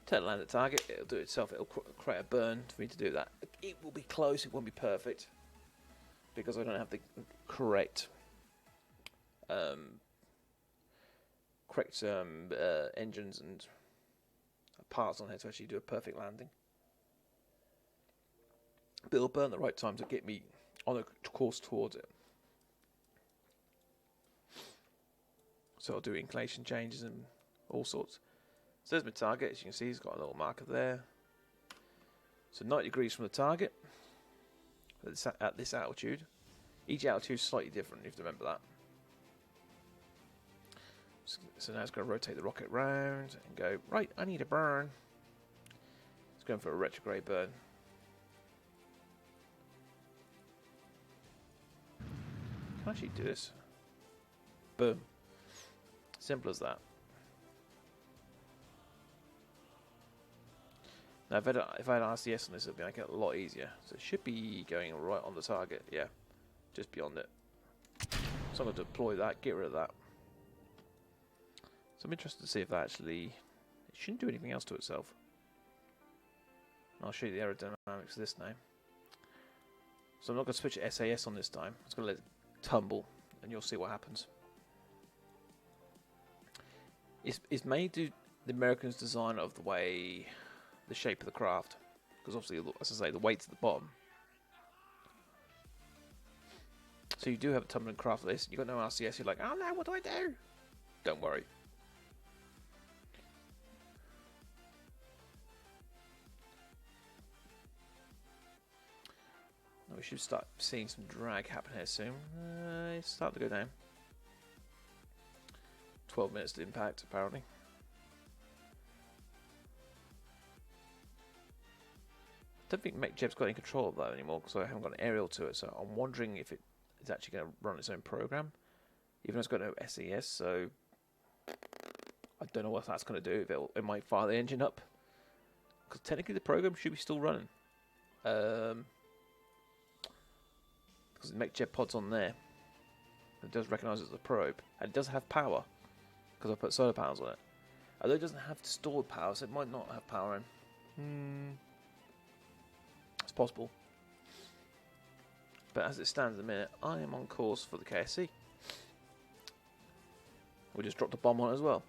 Tell it to land at target. It'll do it itself. It'll create a burn for me to do that. It will be close. It won't be perfect. Because I don't have the correct... engines and parts on here to actually do a perfect landing. But it'll burn at the right time to get me on a course towards it. So I'll do inclination changes and all sorts. So there's my target. As you can see, it's got a little marker there. So 90 degrees from the target at this altitude. Each altitude is slightly different, you have to remember that. So now it's going to rotate the rocket round and go, right, I need a burn. It's going for a retrograde burn. Can I actually do this? Boom. Simple as that. Now, if I had RCS on this, it would make it a lot easier. So it should be going right on the target. Yeah, just beyond it. So I'm going to deploy that, get rid of that. So I'm interested to see if that actually... It shouldn't do anything else to itself. I'll show you the aerodynamics of this now. So I'm not going to switch to SAS on this time. I'm just going to let it tumble, and you'll see what happens. It's made to the Americans' design of the way... the shape of the craft, because obviously, as I say, the weight's at the bottom. So you do have a tumbling craft like this. You've got no RCS. You're like, oh no, what do I do? Don't worry. Now we should start seeing some drag happen here soon. It's starting to go down. 12 minutes to impact, apparently. I don't think MechJeb's got any control of that anymore because I haven't got an aerial to it, so I'm wondering if it's actually going to run its own program, even though it's got no SES, so I don't know what that's going to do. If it might fire the engine up, because technically the program should be still running, because the MechJeb pod's on there. It does recognise it's a probe, and it does have power, because I put solar panels on it. Although it doesn't have stored power, so it might not have power in. It's possible. But as it stands at the minute, I am on course for the KSC. We just dropped a bomb on it as well.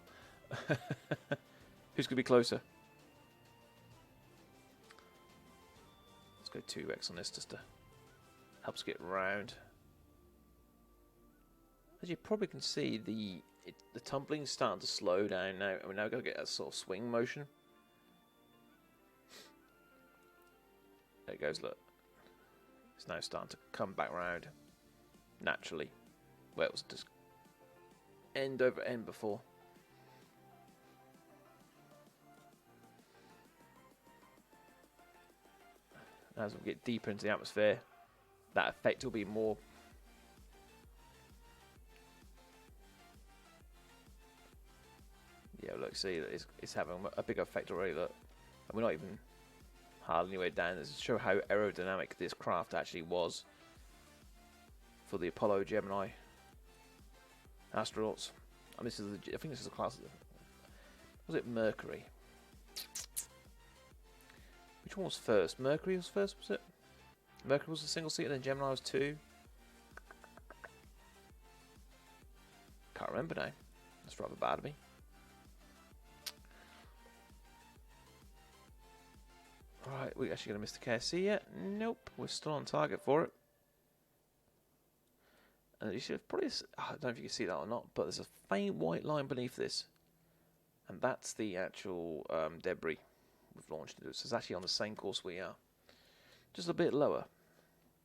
Who's going to be closer? Let's go 2x on this just to help us get round. As you probably can see, the tumbling is starting to slow down now, and we're now going to get a sort of swing motion. There it goes, look. It's now starting to come back round naturally, where it was just end over end before. As we get deeper into the atmosphere, that effect will be more. Yeah, look, see, it's having a big effect already, look. And we're not even hardly anywhere down. This to show how aerodynamic this craft actually was for the Apollo Gemini astronauts. And this is I think this is a class. Was it Mercury? Which one was first? Mercury was first, was it? Mercury was a single seat, and then Gemini was 2. Can't remember now. That's rather bad of me. Right, we're actually going to miss the KSC yet? Nope, we're still on target for it. And you should probably, I don't know if you can see that or not, but there's a faint white line beneath this. And that's the actual debris we've launched into. So it's actually on the same course we are. Just a bit lower.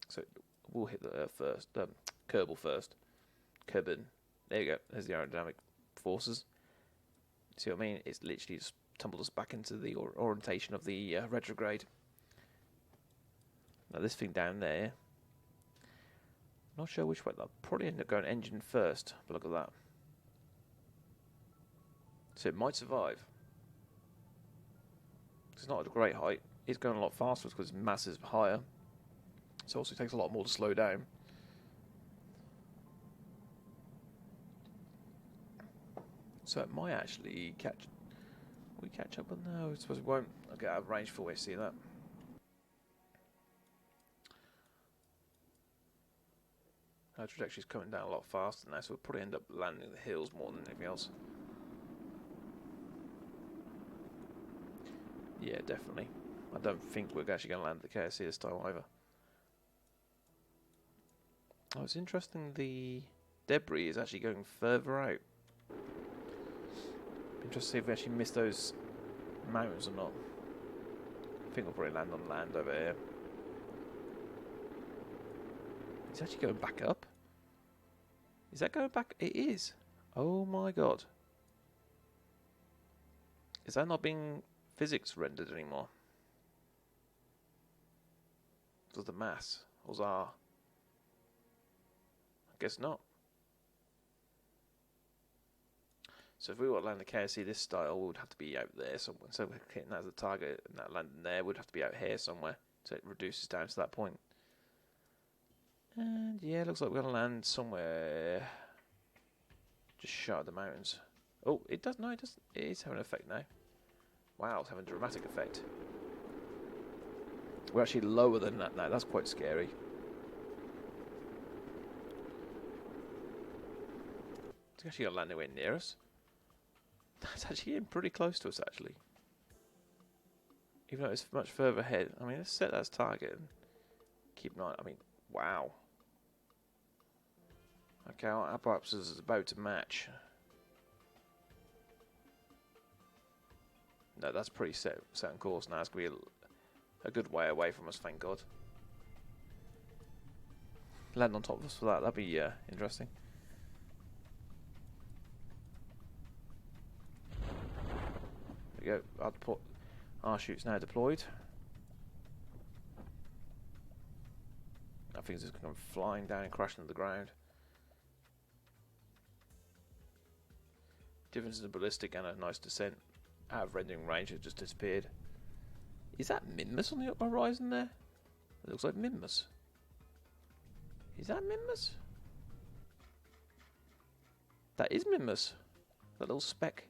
So we'll hit the Earth first, Kerbal first. Kerbal. There you go, there's the aerodynamic forces. See what I mean? It's literally just tumbled us back into the orientation of the retrograde. Now this thing down there, not sure which way. I'll probably end up going engine first, but look at that. So it might survive. It's not at a great height. It's going a lot faster because its mass is higher. So also it takes a lot more to slow down. So it might actually catch. We catch up, but no, I suppose we won't. I'll get out of range before we see that. Our trajectory is coming down a lot faster now, so we'll probably end up landing in the hills more than anything else. Yeah, definitely. I don't think we're actually going to land at the KSC this time either. Oh, it's interesting. The debris is actually going further out. Interesting to see if we actually miss those mountains or not. I think we'll probably land on land over here. It's actually going back up. Is that going back? It is. Oh my god. Is that not being physics rendered anymore? Was the mass? Or was our... I guess not. So if we want to land the KSC this style, we would have to be out there somewhere. So we're hitting that as a target, and that landing there would have to be out here somewhere. So it reduces down to that point. And yeah, it looks like we're going to land somewhere just short of the mountains. Oh, it does. No, it doesn't. It is having an effect now. Wow, it's having a dramatic effect. We're actually lower than that now. That's quite scary. It's actually going to land anywhere near us. That's actually getting pretty close to us, actually. Even though it's much further ahead. I mean, let's set that as target and keep an eye. I mean, wow. Okay, our perhaps is about to match. No, that's pretty set on course now. It's going to be a good way away from us, thank God. Land on top of us for that. That'd be interesting. There we go. Our chute's now deployed. That thing's just going to come flying down and crashing to the ground. Difference in the ballistic and a nice descent out of rendering range. It just disappeared. Is that Minmus on the upper horizon there? It looks like Minmus. Is that Minmus? That is Minmus. That little speck.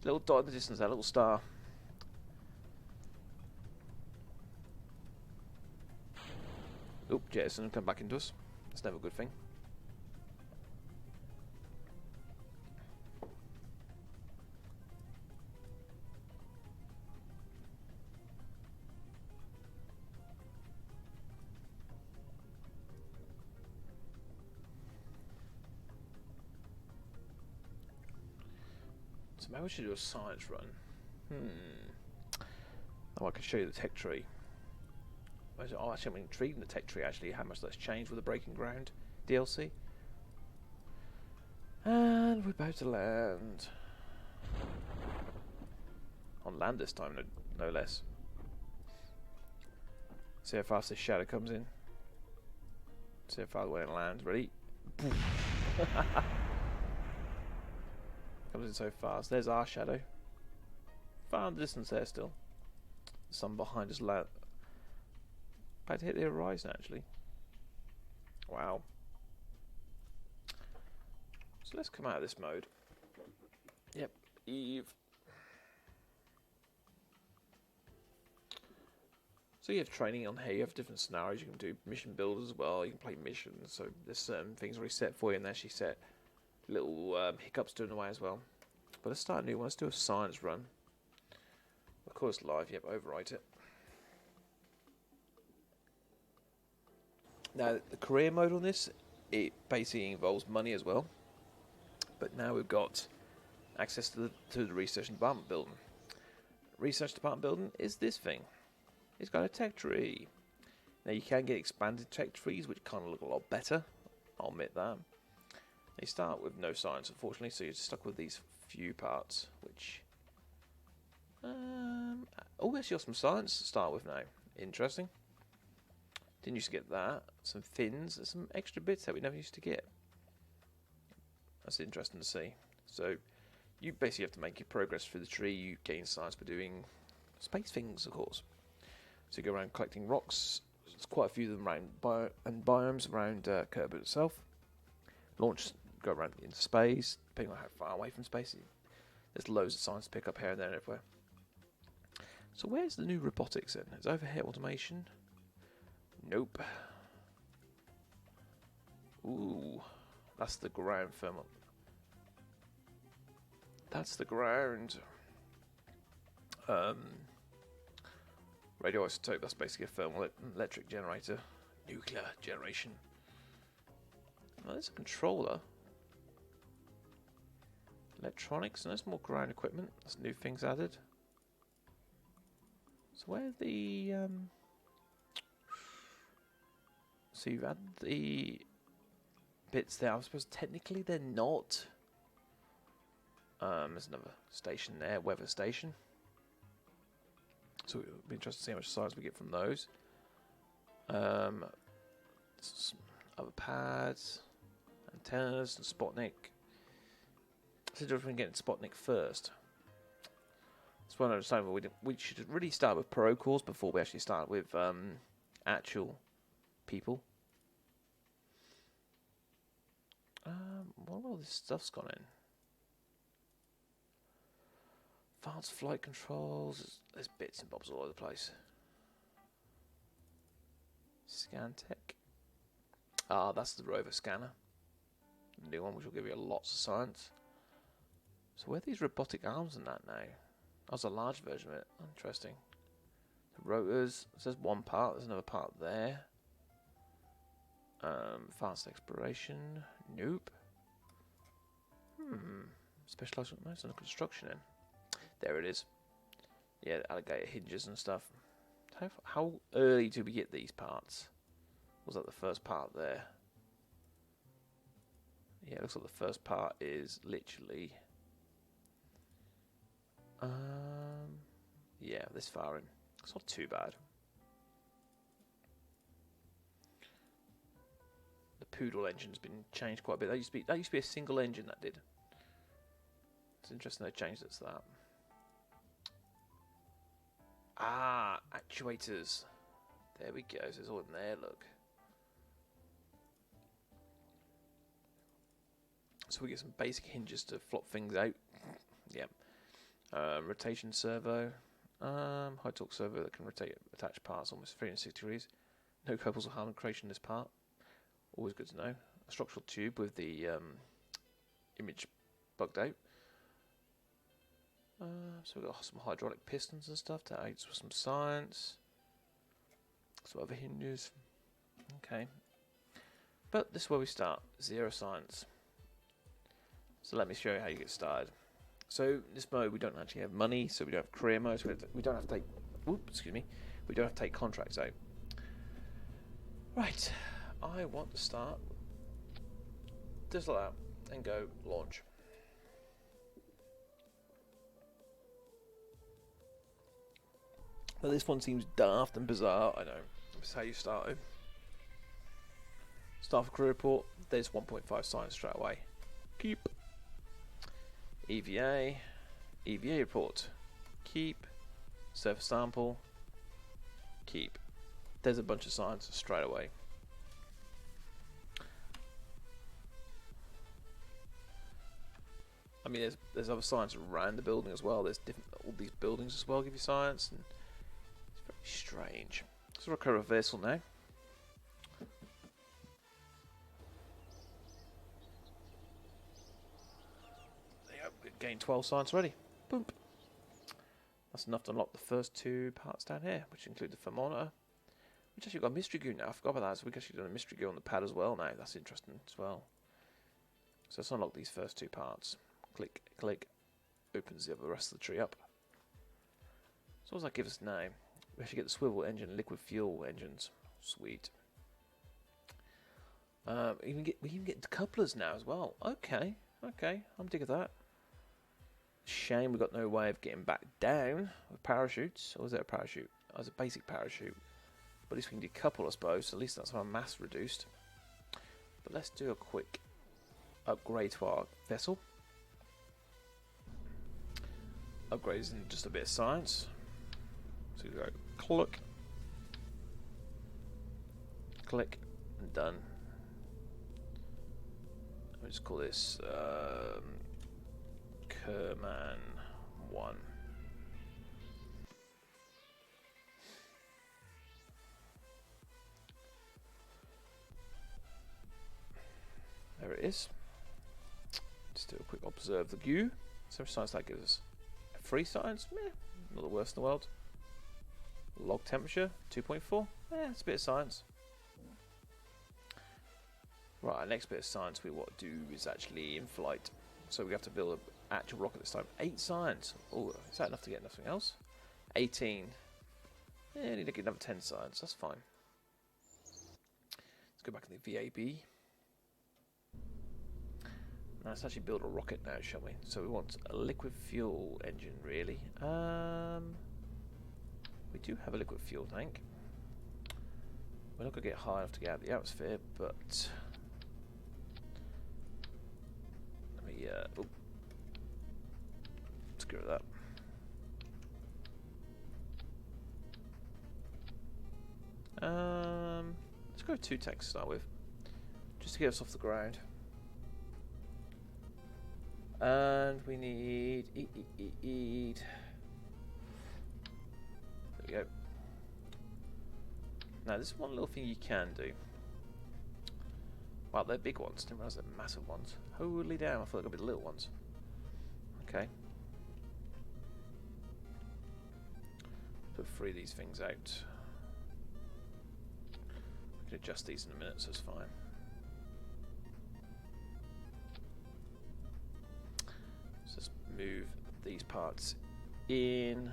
Little dot in the distance, that little star. Oop, jettison come back into us. That's never a good thing. So maybe we should do a science run. Oh, I can show you the tech tree. Oh, actually, I'm intrigued in the tech tree, actually, how much that's changed with the Breaking Ground DLC. And we're about to land. On land this time, no less. See how fast this shadow comes in. See how far away it lands. Ready? Comes in so fast. There's our shadow. Far in the distance there still. The sun behind us about to hit the horizon actually. Wow. So let's come out of this mode. Yep, Eve. So you have training on here, you have different scenarios, you can do mission builders as well, you can play missions, so there's certain things already set for you and they actually set little hiccups doing away as well. But let's start a new one, let's do a science run. Of course live, yep, overwrite it. Now the career mode on this, it basically involves money as well. But now we've got access to the research and department building. Research department building is this thing. It's got a tech tree. Now you can get expanded tech trees which kind of look a lot better. I'll admit that. They start with no science unfortunately, so you're stuck with these few parts which... oh, actually got some science to start with now. Interesting. Didn't used to get that. Some fins and some extra bits that we never used to get. That's interesting to see. So you basically have to make your progress through the tree. You gain science by doing space things, of course. So you go around collecting rocks. There's quite a few of them around biomes around Kerbal itself. Go around into space, depending on how far away from space. There's loads of science to pick up here and there and everywhere. So where's the new robotics then? It's over here, automation. Nope. Ooh, that's the ground thermal. That's the ground. Radioisotope, that's basically a thermal electric generator. Nuclear generation. Oh, there's a controller. Electronics, and there's more ground equipment. There's new things added. So where the so you've added the bits there. I suppose technically they're not. There's another station there, weather station. So it'll be interesting to see how much science we get from those. Some other pads, antennas, and Sputnik. So if we get Sputnik first. That's one I understand. We should really start with protocols before we actually start with actual people. What all this stuff's gone in? Advanced flight controls. There's bits and bobs all over the place. Scan tech. Ah, that's the rover scanner. The new one, which will give you lots of science. So where are these robotic arms and that now? That's a large version of it. Interesting. The rotors. It says one part. There's another part there. Fast exploration. Nope. Specialized most under construction in. There it is. Yeah, alligator hinges and stuff. How early do we get these parts? Was that the first part there? Yeah, it looks like the first part is literally yeah, this far in. It's not too bad. The Poodle engine's been changed quite a bit. That used to be a single engine that did. It's interesting they changed it to that. Ah, actuators. There we go. So there's all in there, look. So we get some basic hinges to flop things out. Yep. Rotation servo. High torque servo that can rotate attach parts almost 360 degrees. No couples or harmonic creation in this part. Always good to know. A structural tube with the image bugged out. So we've got some hydraulic pistons and stuff to aid with some science. Some other hinges. Okay. But this is where we start. Zero science. So let me show you how you get started. So in this mode we don't actually have money, so we don't have career mode, so we don't have to take we don't have to take contracts out. Right. I want to start just like that and go launch. Now this one seems daft and bizarre, I know. That's how you started. Start for career report, there's 1.5 science straight away. Keep. EVA report. Keep. Surface sample. Keep. There's a bunch of science straight away. I mean, there's other science around the building as well. There's all these buildings as well give you science, and it's very strange. So we'll go reversal now. There you go. We've gained 12 science already. Boom. That's enough to unlock the first two parts down here, which include the thermometer. Which actually got a mystery goo now. I forgot about that. So we've actually done a mystery goo on the pad as well now. That's interesting as well. So let's unlock these first two parts. Click, click. Opens the rest of the tree up. So what does that give us now? We actually get the swivel engine, liquid fuel engines. Sweet. We even get couplers now as well. Okay, I'm digging that. Shame we got no way of getting back down with parachutes. Or was there a parachute? Oh, it was a basic parachute. But at least we can decouple, I suppose. So at least that's our mass reduced. But let's do a quick upgrade to our vessel. Upgrade is in just a bit of science. So we go click, click, and done. Let me just call this Kerman 1. There it is. Just do a quick observe the goo. So much science that gives us. Free science, not the worst in the world. Log temperature, 2.4. It's a bit of science. Right, our next bit of science we want to do is actually in flight. So we have to build actual rocket this time. 8 science. Oh, is that enough to get nothing else? 18. Yeah, I need to get another 10 science. That's fine. Let's go back to the VAB. Now let's actually build a rocket now, shall we? So we want a liquid fuel engine, really. We do have a liquid fuel tank. We're not going to get high enough to get out of the atmosphere, but... Let me, screw that. Let's go with 2 tanks to start with, just to get us off the ground. And we need... There we go. Now, this is one little thing you can do. Wow, they're big ones. Didn't realise they're massive ones. Holy damn, I thought they were going to be the little ones. Okay. Put 3 of these things out. We can adjust these in a minute, so it's fine. Let's just move these parts in.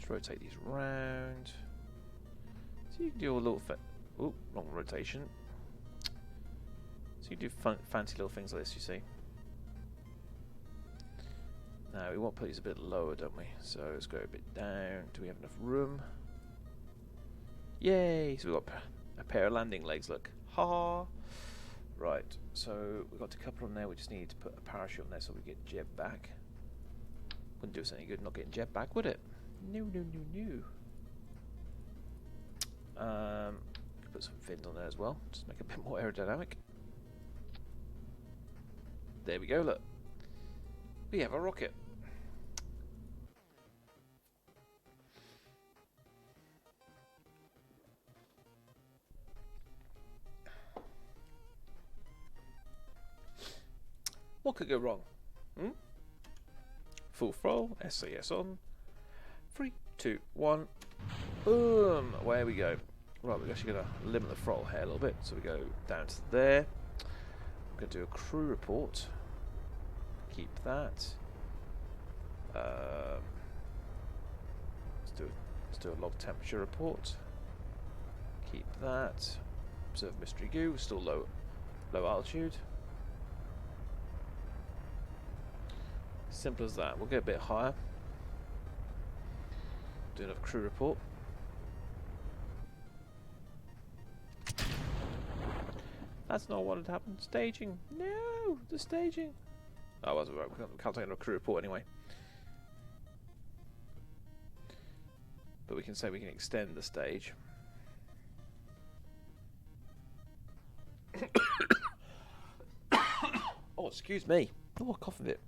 Rotate these round. So you can do a little wrong rotation. So you do fancy little things like this, you see. Now we want to put these a bit lower, don't we? So let's go a bit down. Do we have enough room? Yay! So we've got a pair of landing legs, look. Ha ha! Right, so we've got a couple on there. We just need to put a parachute on there so we get jet back. Wouldn't do us any good not getting jet back, would it? No. Put some fins on there as well, just make it a bit more aerodynamic. There we go, look. We have a rocket. What could go wrong? Full throttle, SAS on. 3, 2, 1. Boom! Away we go. Right, we're actually going to limit the throttle here a little bit. So we go down to there. I'm going to do a crew report. Keep that. Let's do a log temperature report. Keep that. Observe mystery goo. Still low altitude. Simple as that. We'll get a bit higher. Do another crew report. That's not what had happened. Staging. No, the staging. Oh, well, we can't take another crew report anyway. But we can say we can extend the stage. Oh, excuse me. Oh, I coughed a bit.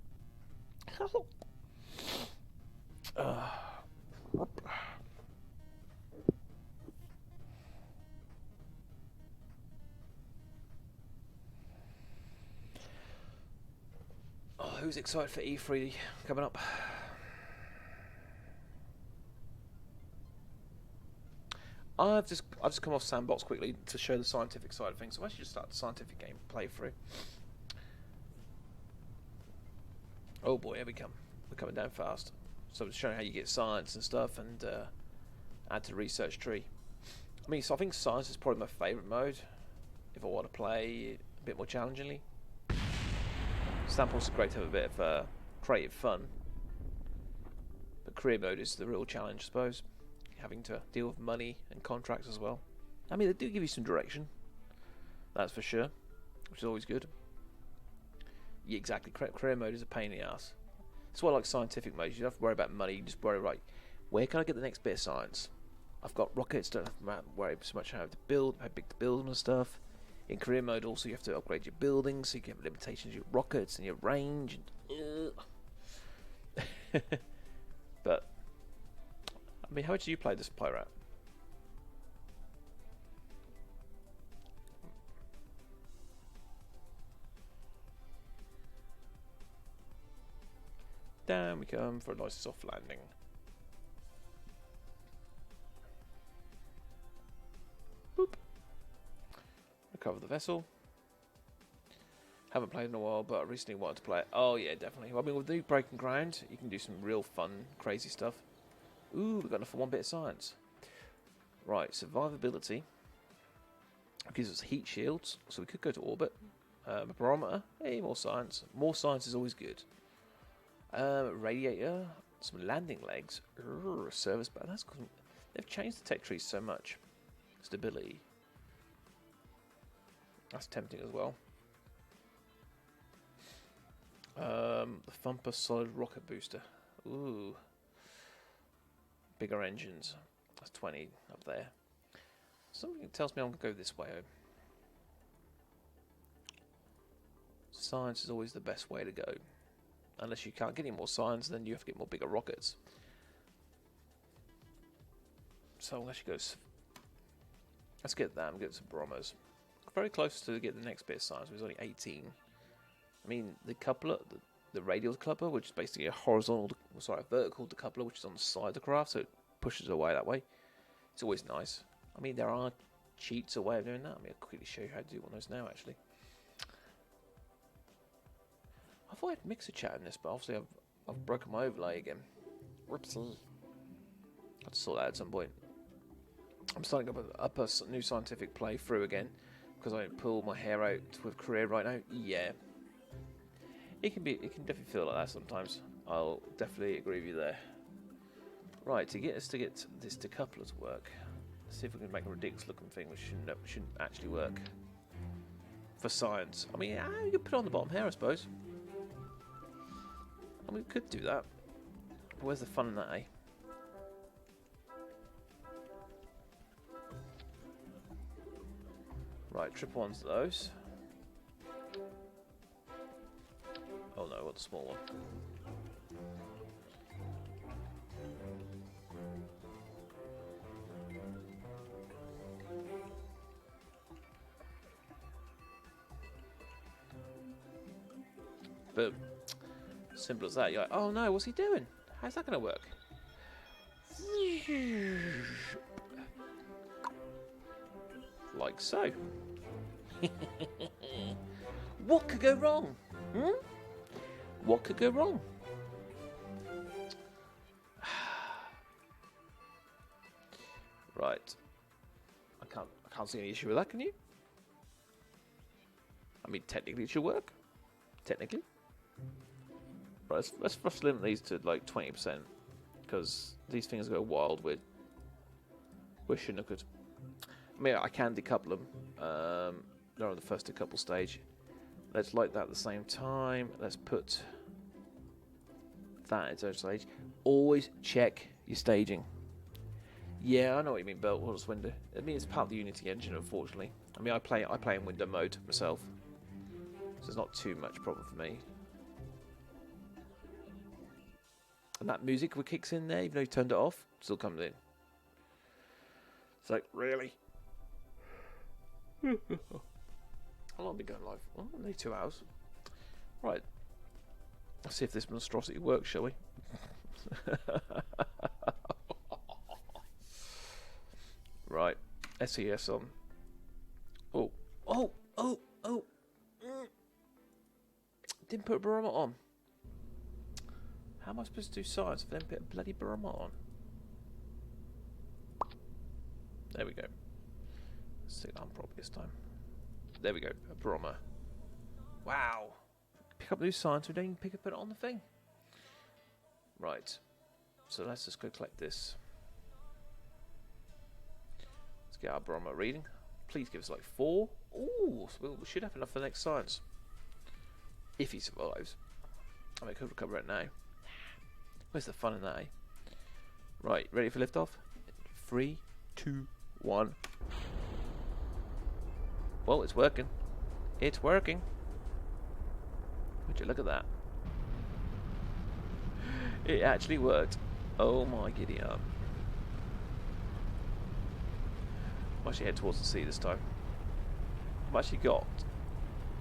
Who's excited for E3 coming up? I've just come off Sandbox quickly to show the scientific side of things. So I should just start the scientific game playthrough. Oh boy, here we come. We're coming down fast. So I'm showing how you get science and stuff, and add to the research tree. I mean, so I think science is probably my favourite mode if I want to play a bit more challengingly. Samples are great to have a bit of creative fun, but career mode is the real challenge, I suppose. Having to deal with money and contracts as well. I mean, they do give you some direction, that's for sure, which is always good. Yeah, exactly. Career mode is a pain in the ass. That's why I like scientific mode. You don't have to worry about money. You just worry, right, where can I get the next bit of science? I've got rockets, don't have to worry so much how to build, how big to build them and stuff. In career mode also you have to upgrade your buildings, so you can have limitations of your rockets and your range. And, but, I mean, how much do you play this pirate? Down we come for a nice soft landing. recover the vessel. Haven't played in a while, but I recently wanted to play it. Oh yeah, definitely. I mean, with the Breaking Ground, you can do some real fun, crazy stuff. Ooh, we've got enough for one bit of science. Right, survivability. It gives us heat shields, so we could go to orbit. A barometer, hey, more science. More science is always good. Radiator, some landing legs. Service band. That's cool. They've changed the tech trees so much. Stability. That's tempting as well. The Thumper solid rocket booster. Ooh. Bigger engines. That's 20 up there. Something tells me I'm going to go this way. Science is always the best way to go. Unless you can't get any more science, then you have to get more bigger rockets. So unless you go... Let's get that and get some barometers. Very close to get the next bit of science, which is only 18. I mean, the coupler, the radial coupler, which is basically a vertical decoupler, which is on the side of the craft, so it pushes away that way. It's always nice. I mean, there are cheats, a way of doing that. I mean, I'll quickly show you how to do one of those now, actually. I thought I had Mixer chat in this, but obviously I've broken my overlay again. Whoopsie. I'll have to sort that out at some point. I'm starting up a new scientific playthrough again, because I pull my hair out with career right now. Yeah. It can definitely feel like that sometimes. I'll definitely agree with you there. Right, to get this decoupler to work, let's see if we can make a ridiculous looking thing which shouldn't actually work. For science. I mean, you could put it on the bottom here, I suppose. I mean, we could do that. But where's the fun in that, eh? Right, triple ones of those. Oh no, what the small one. Boom. Simple as that. You're like, oh no, what's he doing? How's that going to work? Like so. What could go wrong? Hmm? What could go wrong? Right. I can't see any issue with that, can you? I mean, technically it should work. Technically. Right, let's limit these to like 20%, because these things go wild with Chinookers. I mean, I can decouple them. They're on the first decouple stage. Let's light that at the same time. Let's put that in its own stage. Always check your staging. Yeah, I know what you mean, Belt. What does window? I mean, it's part of the Unity engine, unfortunately. I mean, I play in window mode myself, so it's not too much problem for me. And that music kicks in there, even though you turned it off, still comes in. It's like, really? How long have we been going live? Oh, only 2 hours. Right. Let's see if this monstrosity works, shall we? Right. SES on. Oh. Oh. Oh. Oh. Didn't put a barometer on. How am I supposed to do science if I don't put a bloody barometer on? There we go. Let's see that on properly this time. There we go. A barometer. Wow. Pick up new science, we don't even put it on the thing. Right. So let's just go collect this. Let's get our barometer reading. Please give us like 4. Ooh, so we should have enough for the next science. If he survives. I mean, I could recover it now. Where's the fun in that, eh? Right, ready for liftoff? 3, 2, 1. Well, it's working. It's working. Would you look at that? It actually worked. Oh my giddy up. I'm actually heading towards the sea this time. I've actually got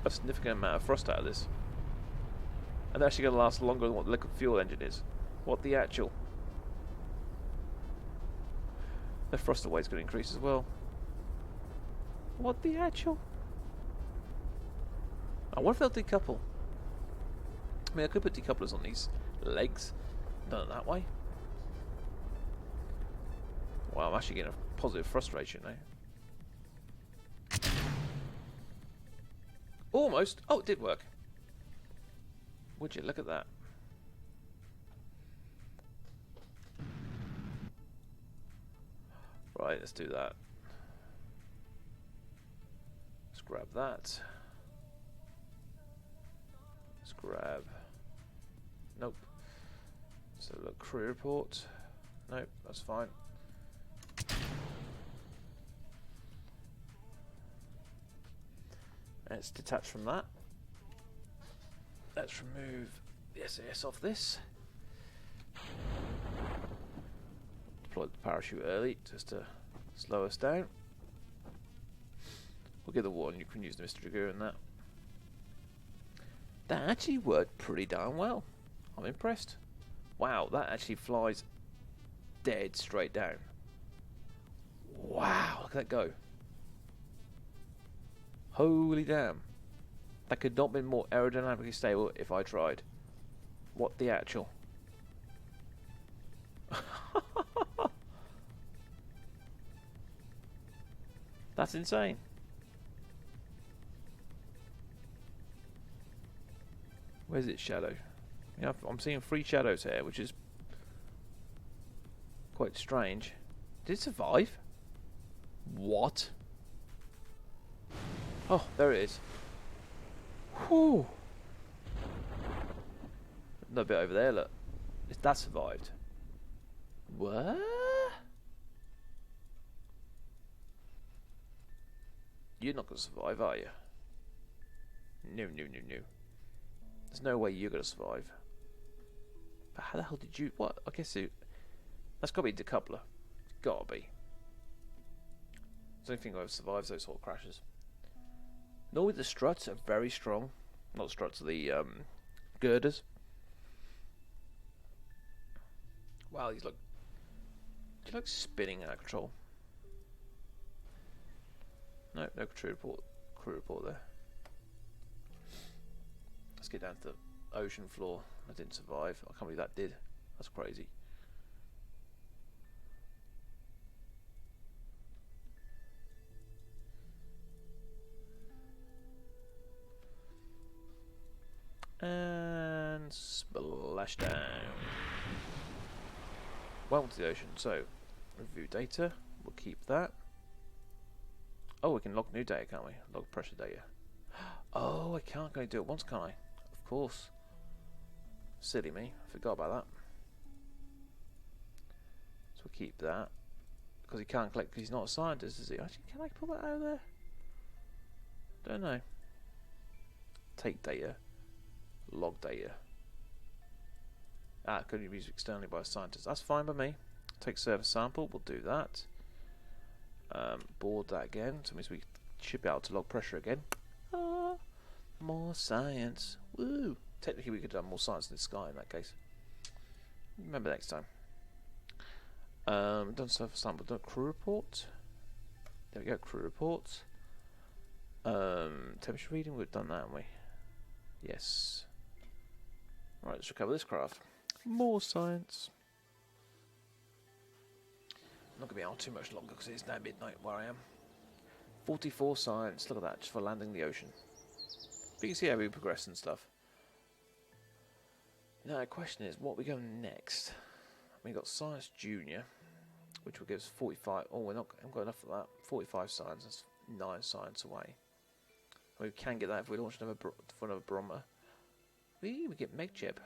a significant amount of thrust out of this. And they're actually going to last longer than what the liquid fuel engine is. What the actual? The thrust away is going to increase as well. What the actual? I wonder if they'll decouple. I mean, I could put decouplers on these legs. Done it that way. Wow, I'm actually getting a positive frustration now. Almost. Oh, it did work. Would you look at that? Right, let's do that. Let's grab that. Let's grab. Nope. So look, crew report. Nope, that's fine. Let's detach from that. Let's remove the SAS off this. Deploy the parachute early just to slow us down. We'll give the warning, you can use the Mr. Dragoon in that. That actually worked pretty darn well. I'm impressed. Wow, that actually flies dead straight down. Wow, look at that go. Holy damn. That could not have been more aerodynamically stable if I tried. What the actual? That's insane. Where's its shadow? Yeah, I'm seeing 3 shadows here, which is quite strange. Did it survive? What? Oh, there it is. Whew. Another bit over there, look. That survived. What? You're not going to survive, are you? No, no, no, no. There's no way you're going to survive. But how the hell did you... What? I guess it... That's got to be a decoupler. It's got to be. It's the only thing that survives those sort of crashes. Normally the struts are very strong. Not the struts, the girders. Wow, he's like... He's like spinning out of control. No, no crew report there. Let's get down to the ocean floor. That didn't survive. I can't believe that did. That's crazy. And splash down. Welcome to the ocean. So, review data. We'll keep that. Oh, we can log new data, can't we? Log pressure data. Oh, I can't go do it once, can't I? Of course. Silly me. I forgot about that. So we'll keep that. Because he can't collect, because he's not a scientist, is he? Actually, can I pull that out of there? Don't know. Take data. Log data. Ah, could be used externally by a scientist. That's fine by me. Take surface sample. We'll do that. Board that again. So it means we should be able to log pressure again. Ah, more science. Woo! Technically, we could have done more science in the sky in that case. Remember next time. Done surface sample. Done crew report. There we go. Crew report. Temperature reading. We've done that, haven't we? Yes. Right. Let's recover this craft. More science. I'm not going to be on too much longer because it's now midnight where I am. 44 science. Look at that. Just for landing the ocean. But you can see how we progress and stuff. Now the question is, what are we going next? We've got Science Junior, which will give us 45. Oh, we haven't got enough of that. 45 science. That's 9 science away. We can get that if we launch another barometer. We get Meg chip.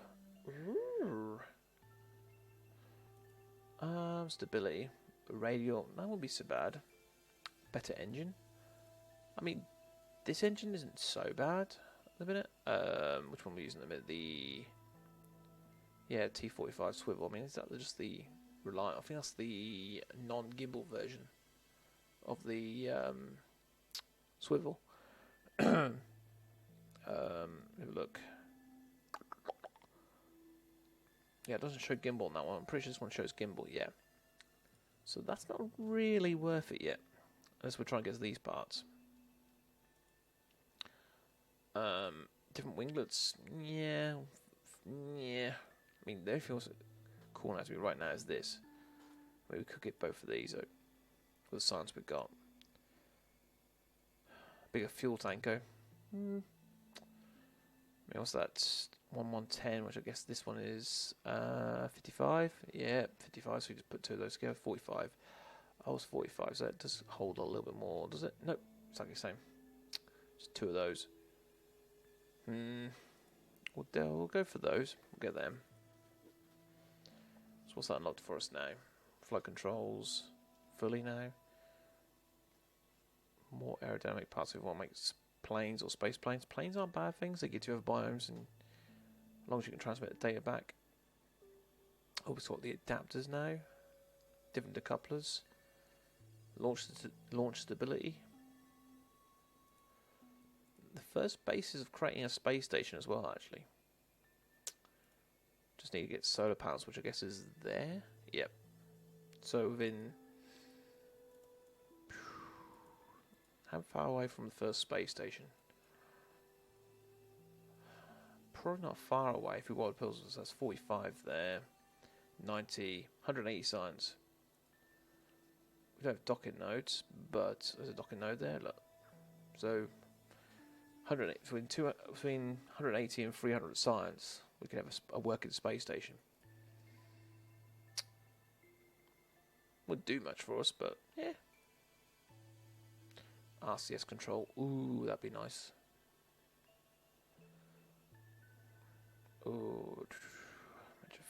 Stability. Radial. That won't be so bad. Better engine. I mean, this engine isn't so bad at the minute. Which one are we using at the minute? The T45 swivel. I mean, is that just the Reliant? I think that's the non-gimbal version of the swivel. Have a look. Yeah, it doesn't show gimbal on that one. I'm pretty sure this one shows gimbal, yeah. So that's not really worth it yet. Unless we're trying to get to these parts. Different winglets. Yeah. Yeah. I mean, the only thing that's cool now to me right now is this. Maybe we could get both of these with the science we've got. Bigger fuel tanker. I mean, what's that? 110, which I guess this one is 55. Yeah, 55. So we just put two of those together. 45. I was 45, so that does hold a little bit more, does it? Nope, exactly the same. Just two of those. We'll go for those. We'll get them. So what's that unlocked for us now? Flight controls, fully now. More aerodynamic parts if we want to make planes or space planes. Planes aren't bad things. They get you over biomes, and as long as you can transmit the data back. Oh, we've got the adapters now. Different decouplers. Launch stability. The first basis of creating a space station as well, actually. Just need to get solar panels, which I guess is there. Yep. So within... How far away from the first space station? Probably not far away. If we water pills, that's 45 there. 90, 180 science. We don't have docking nodes, but there's a docking node there. Look, so 180 between 180 and 300 science, we can have a working space station. Wouldn't do much for us, but yeah. RCS control. Ooh, that'd be nice. Ooh,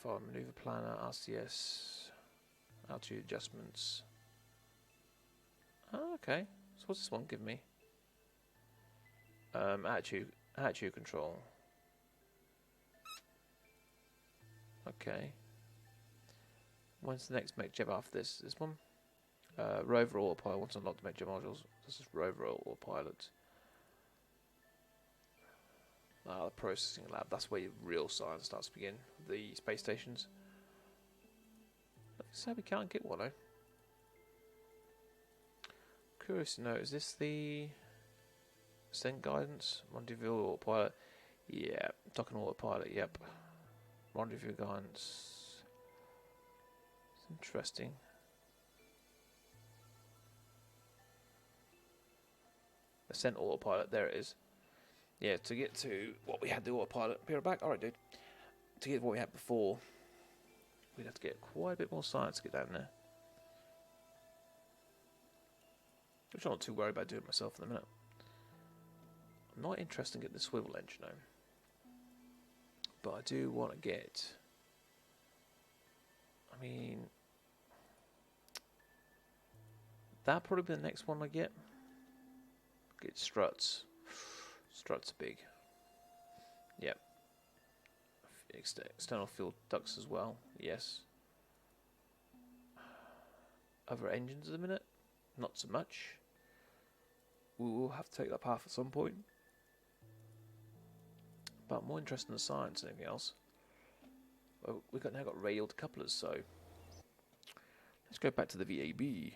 fire maneuver planner, RCS, altitude adjustments. Oh, okay. So what's this one give me? Attitude control. Okay. When's the next make jeb after this? This one? Rover autopilot. Once unlocked, make jeb modules. This is rover autopilot. The processing lab. That's where your real science starts to begin. The space stations. Looks like we can't get one, though. Curious to know, is this the ascent guidance? Rendezvous autopilot. Yeah, docking autopilot, yep. Rendezvous guidance. It's interesting. Ascent autopilot, there it is. Yeah, to get to what we had the autopilot. Be right back. Alright, dude. To get what we had before, we'd have to get quite a bit more science to get down there. Which I'm not too worried about doing myself in a minute. I'm not interested in getting the swivel engine though. But I do want to get... I mean... That'll probably be the next one I get. Get struts. Struts are big. Yep. External fuel ducts as well. Yes. Other engines at the minute? Not so much. We will have to take that path at some point. But more interested in the science than anything else. Well, we've now got radial decouplers, so let's go back to the VAB.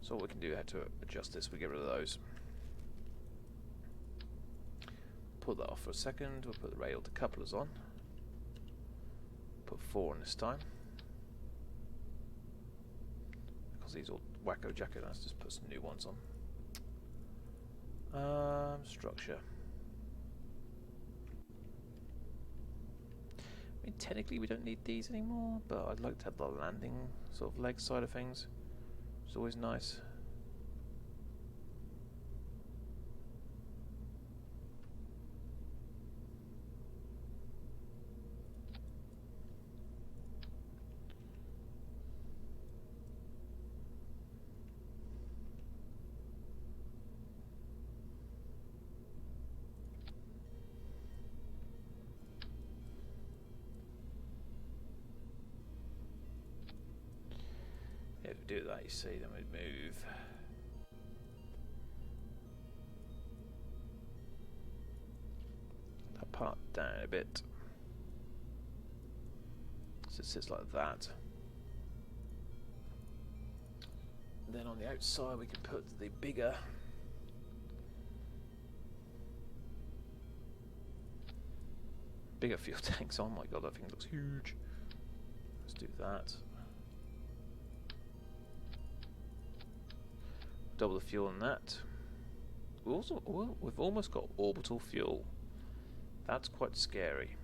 So what we can do, how to adjust this, we get rid of those. Pull that off for a second, we'll put the radial decouplers on. Put 4 in this time. Because these all wacko jacket, let's just put some new ones on. Structure. I mean, technically we don't need these anymore, but I'd like to have the landing sort of leg side of things. It's always nice. If we do that, you see, then we'd move. part down a bit. So it sits like that. And then on the outside we can put the bigger fuel tanks. Oh my god, that thing looks huge. Let's do that. Double the fuel on that. We've almost got orbital fuel. That's quite scary.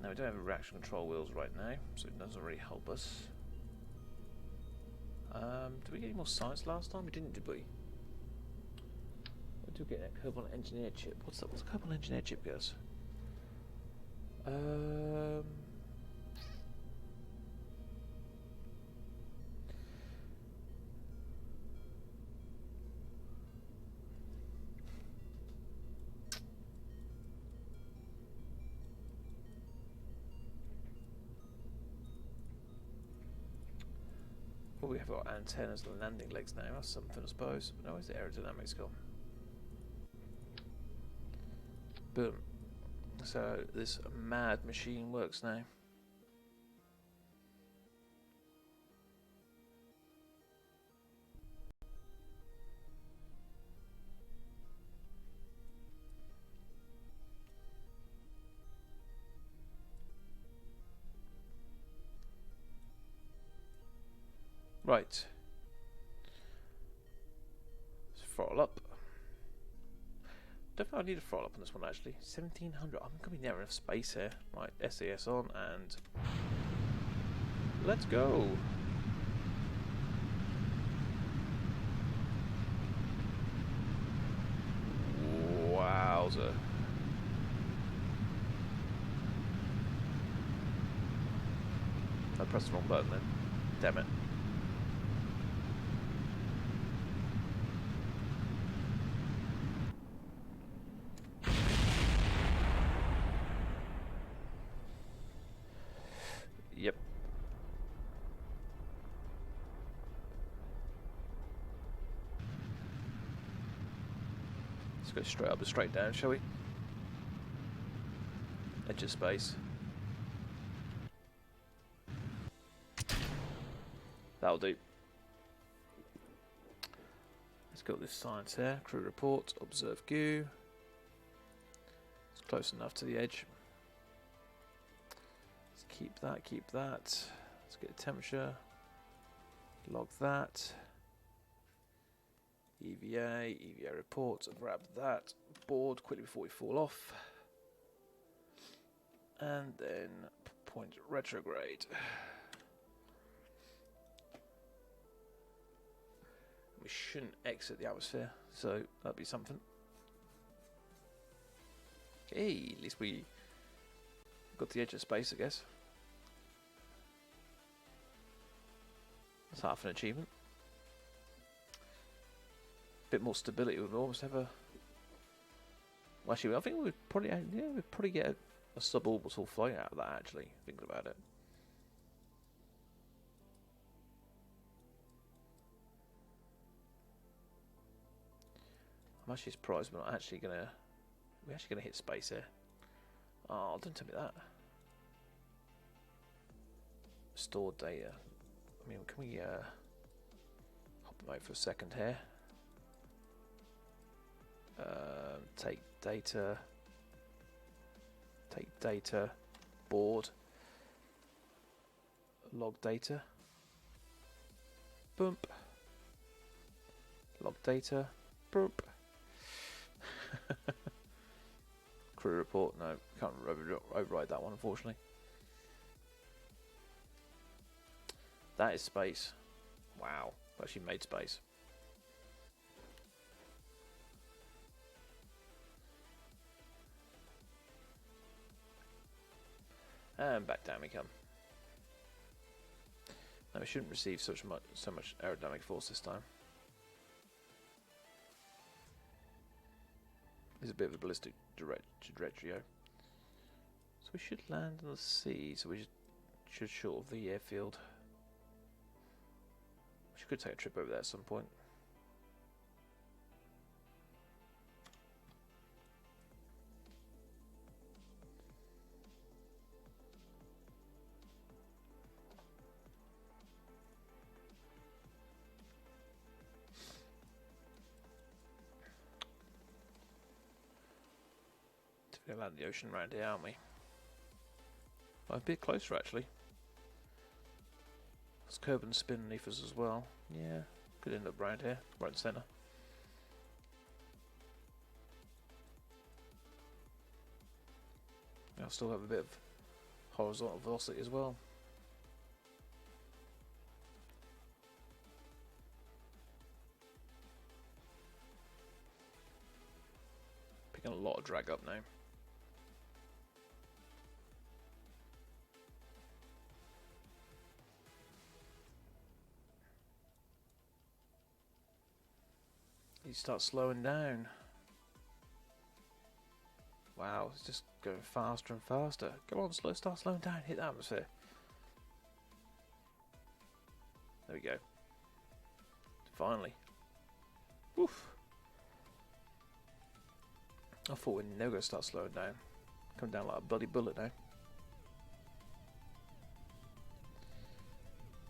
Now we don't have reaction control wheels right now, so it doesn't really help us. Did we get any more science last time? We didn't, did we? We did get that Kerbal engineer chip. What's that? What's a Kerbal engineer chip, guys? Well, we have our antennas and landing legs now. That's something, I suppose. No, where's the aerodynamics gone? Boom. So this mad machine works now. Right. Let's throttle up. Don't think I need a throttle up on this one actually. 1700. I'm gonna be near enough space here. Right, SAS on and let's go. Wowza. I pressed the wrong button then. Damn it. Yep. Let's go straight up and straight down, shall we? Edge of space. That'll do. Let's got this science here. Crew report. Observe goo. It's close enough to the edge. Let's keep that, keep that. Let's get a temperature. Log that. EVA report. Grab that board quickly before we fall off. And then point retrograde. We shouldn't exit the atmosphere, so that'd be something. Okay, at least we got the edge of space, I guess. That's half an achievement. Bit more stability would almost have a. Well, actually, I think we'd probably, we'd probably get a suborbital flight out of that. Actually, thinking about it. I'm actually surprised we're not actually gonna. We're actually gonna hit space here. Oh, don't tell me that. Store data. I mean, can we hop them out for a second here? Take data, board, log data, boom, log data, boop. Crew report, no, can't override that one unfortunately. That is space. Wow, actually made space. And back down we come. Now we shouldn't receive so much aerodynamic force this time. It's a bit of a ballistic trajectory. So we should land on the sea. So we should short of the airfield. We could take a trip over there at some point. We're going to land the ocean around here, aren't we? Well, a bit closer, actually. There's Kerbal spin beneath us as well. Yeah, could end up around here, right in the centre. I'll still have a bit of horizontal velocity as well. Picking a lot of drag up now. You start slowing down. Wow, it's just going faster and faster. Come on, start slowing down. Hit the atmosphere. There we go. Finally. Woof. I thought we were never going to start slowing down. Come down like a bloody bullet now.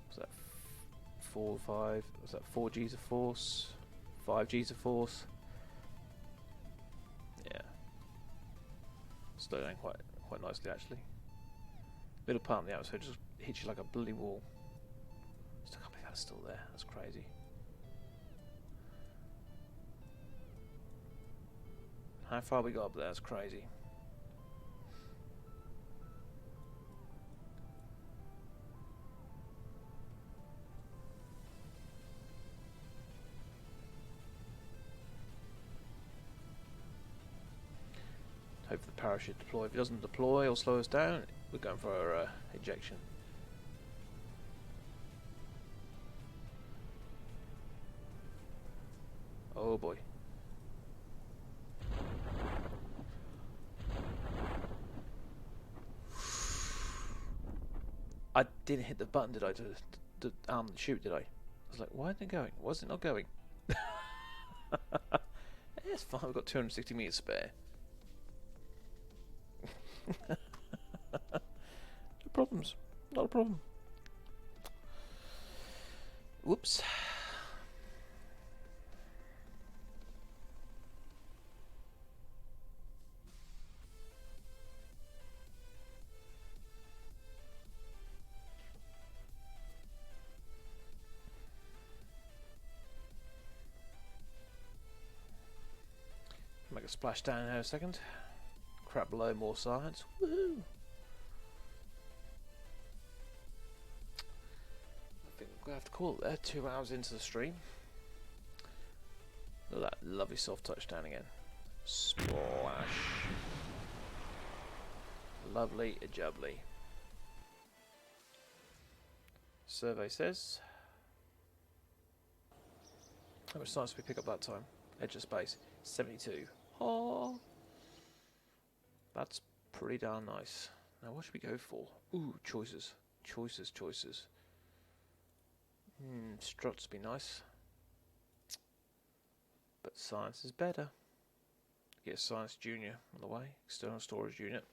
Was that 4 or 5? Was that 4 G's of force? 5 G's of force? Yeah. Slow down quite nicely actually. Middle part of the atmosphere just hits you like a bloody wall. Still can't believe that's still there. That's crazy. How far we got up there? That's crazy. Hope for the parachute deploy. If it doesn't deploy or slow us down, we're going for ejection. Oh boy. I didn't hit the button, did I? To arm the chute, did I? I was like, why isn't it going? Why is it not going? It's fine, we've got 260 meters spare. No problems. Not a problem. Whoops. Make a splash down in a second. Crap below, more science. Woohoo! I think we're going to have to call it there. 2 hours into the stream. Look at that lovely soft touch down again. Splash. Lovely jubbly. Survey says. How much science did we pick up that time? Edge of space. 72. Oh, that's pretty darn nice. Now what should we go for? Ooh, choices. Choices. Struts be nice. But science is better. Get science junior on the way. External storage unit.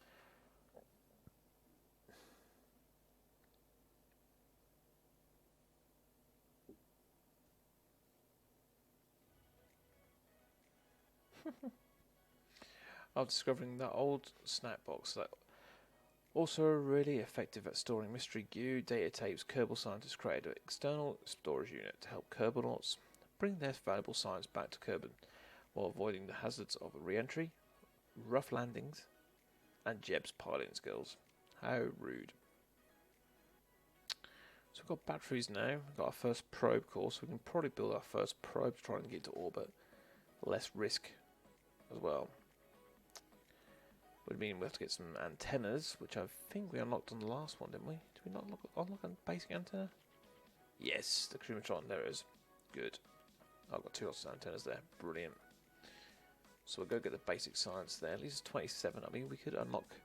After discovering that old snack box that also really effective at storing mystery goo data tapes, Kerbal scientists created an external storage unit to help Kerbalnauts bring their valuable science back to Kerbal while avoiding the hazards of re-entry, rough landings, and Jeb's piloting skills. How rude. So we've got batteries now. We've got our first probe core, so we can probably build our first probe to try and get to orbit. Less risk as well. Would mean we have to get some antennas, which I think we unlocked on the last one, didn't we? Did we not unlock a basic antenna? Yes, the Chromatron, there it is. Good. I've got 2 lots of antennas there. Brilliant. So we'll go get the basic science there. At least 27. I mean, we could unlock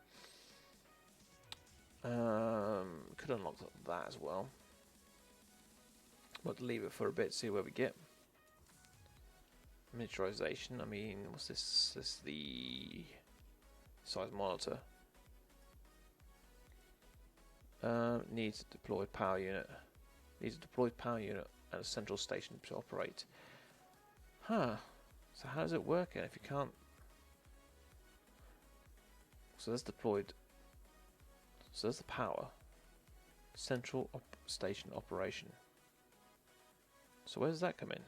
that as well. We'll leave it for a bit, see where we get. Miniaturization. I mean, what's this? This is the size monitor. Needs a deployed power unit. Needs a deployed power unit and a central station to operate. Huh. So how does it work if you can't? So that's deployed. So that's the power. Central station operation. So where does that come in?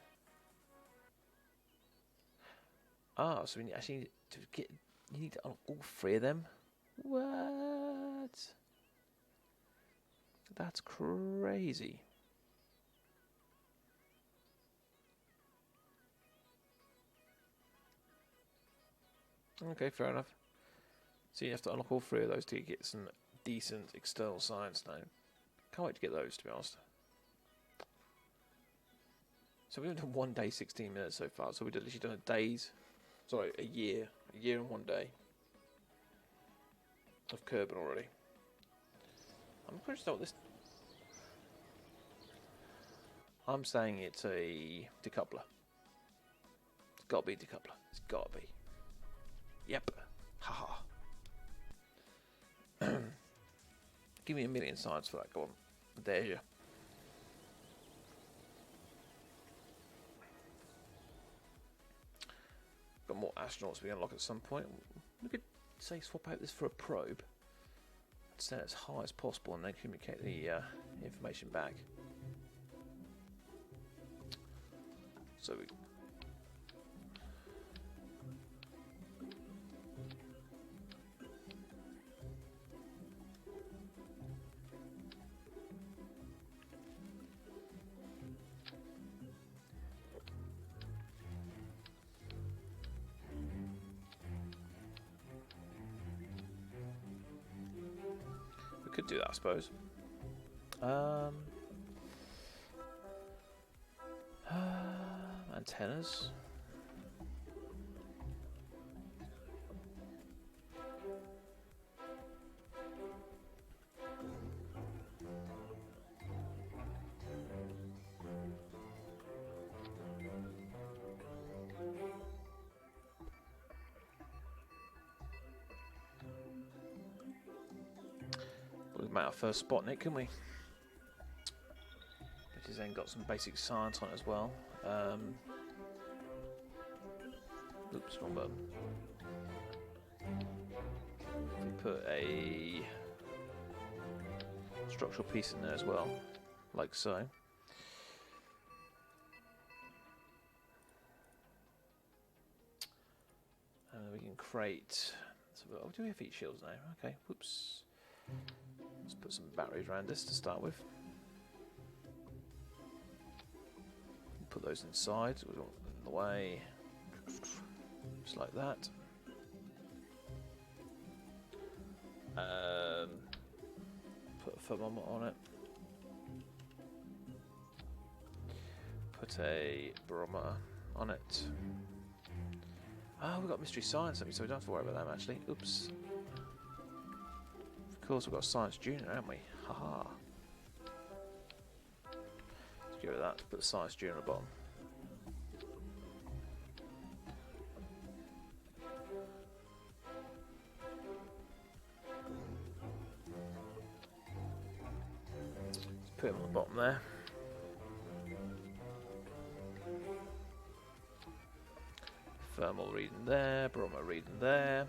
Ah, so we actually need to get. You need to unlock all 3 of them. What? That's crazy. Okay, fair enough. So you have to unlock all 3 of those to get some decent external science now. Can't wait to get those, to be honest. So we've done 1 day, 16 minutes so far. So we've literally done a year and 1 day of Kerbal already. I'm curious to know what this. I'm saying it's a decoupler. It's got to be a decoupler. It's got to be. Yep. Haha. Give me 1,000,000 science for that. Go on. There you. Got more astronauts we unlock at some point. We could say swap out this for a probe. Set it as high as possible and then communicate the information back. So we could do that, I suppose. Antennas. We made our first spot in it, couldn't we? Which has then got some basic science on it as well. Oops, wrong button. We put a structural piece in there as well, like so. And we can create. So, oh, do we have heat shields now? Okay, whoops. Let's put some batteries around this to start with. Put those inside, so we don't in the way. Just like that. Put a thermometer on it. Put a barometer on it. Oh, we've got mystery science, so we don't have to worry about them actually. Oops. Of course, we've got Science Junior, haven't we? Haha. Let's get rid of that. Put the Science Junior on the bottom. Let's put him on the bottom there. Thermal reading there, barometer reading there.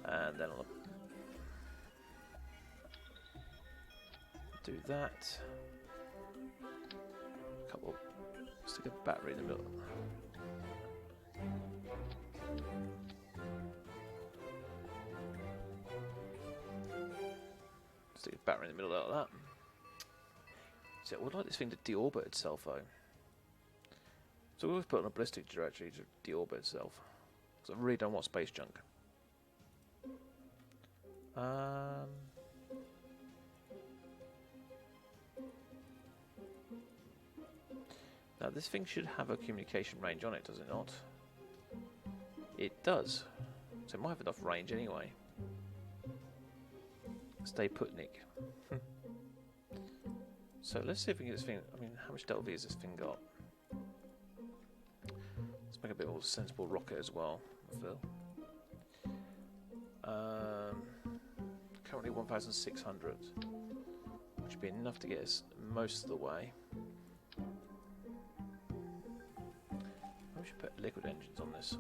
And then on the do that. Stick a battery in the middle. Stick a battery in the middle of that. So I would like this thing to deorbit itself though. So we always put on a ballistic trajectory to deorbit itself. Because I really don't want space junk. Now this thing should have a communication range on it, does it not? It does. So it might have enough range anyway. Stay put, Nick. So let's see if we can get this thing. I mean, how much Delta V has this thing got? Let's make a bit more sensible rocket as well, I feel. Currently 1,600, which would be enough to get us most of the way. We should put liquid engines on this.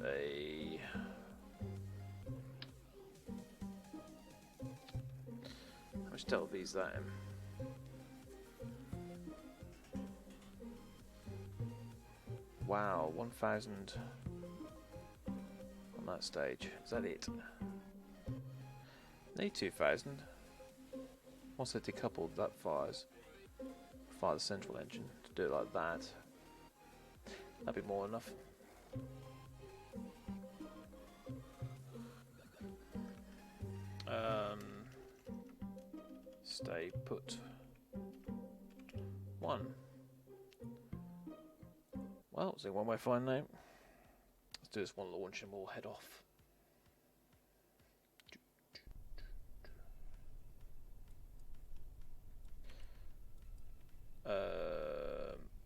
a... How much delta V is that in? Wow, 1,000 on that stage. Is that it? Need 2,000. Once they're decoupled, that fire the central engine. To do it like that, that'd be more than enough. Stay put. 1. Well, it's one way fine now. Let's do this one launch and we'll head off.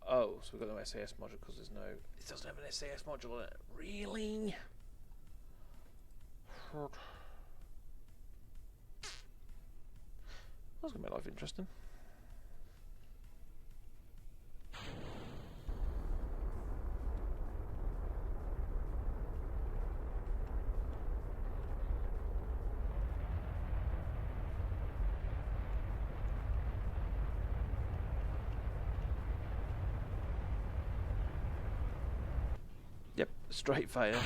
Oh, so we've got no SAS module because there's no... It doesn't have an SAS module on it. Really? That's going to make life interesting. Yep, straight failure.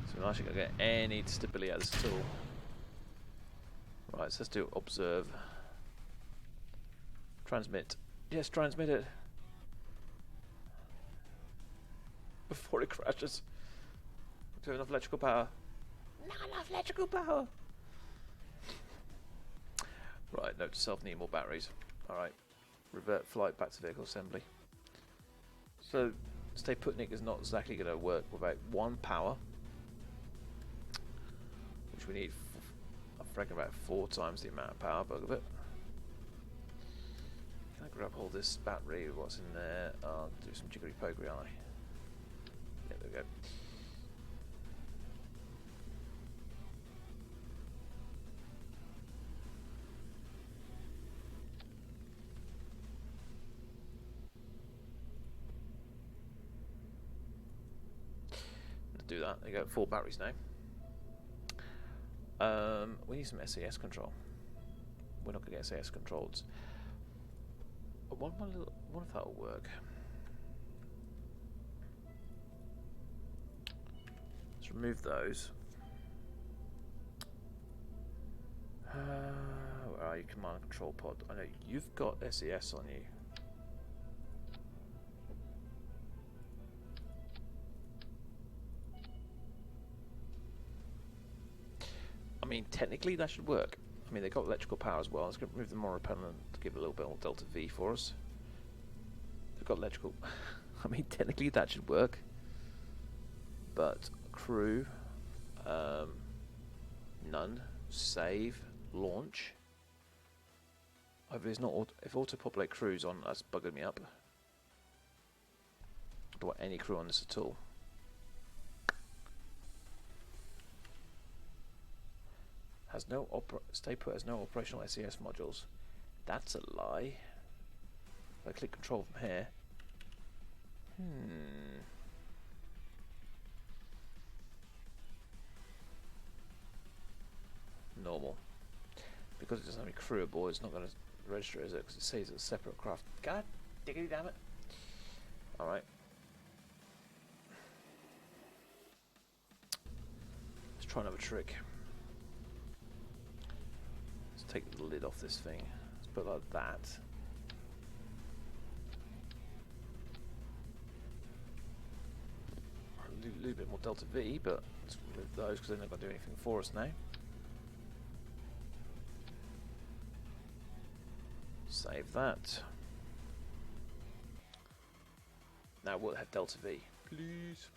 So we're not actually going to get any stability out of this tool. Right, so let's do observe. Transmit. Yes, transmit it. Before it crashes. Do enough electrical power. Not enough electrical power. Right, note to self, need more batteries. Alright. Revert flight back to vehicle assembly. So, stay put Nick is not exactly going to work without 1 power, which we need, I reckon, about 4 times the amount of power, bug of it. Can I grab hold of this battery? What's in there? I'll do some jiggery pokery eye. Yeah, there we go. Do that. There you go, 4 batteries now. We need some SAS control. We're not going to get SAS controls. I wonder if that'll work. Let's remove those. Where are you, command and control pod? I know you've got SAS on you. I mean, technically that should work. I mean, they've got electrical power as well. Let's remove the more repellent to give it a little bit more delta V for us. They've got electrical... I mean, technically that should work. But crew, none, save, launch. Hopefully it's not... If auto-populate crew's on, that's bugging me up. I don't want any crew on this at all. Has no stay put has no operational SAS modules. That's a lie. If I click control from here. Normal. Because it doesn't have any crew aboard, it's not going to register, is it? Because it says it's a separate craft. God diggity damn it. Alright. Let's try another trick. Take the lid off this thing. Let's put it like that. A little bit more delta V, but let's remove those because they're not going to do anything for us now. Save that. Now we'll have delta V, please.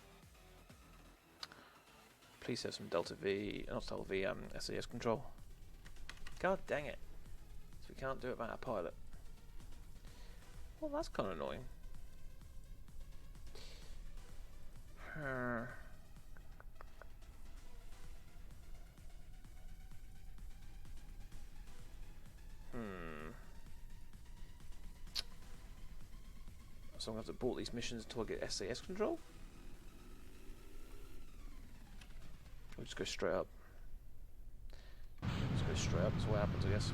Please have some delta V, not delta V, SAS control. God dang it. So we can't do it without a pilot. Well, that's kind of annoying. So I'm going to have to abort these missions until I get SAS control. We'll just go straight up. Just go straight up, that's what happens, I guess.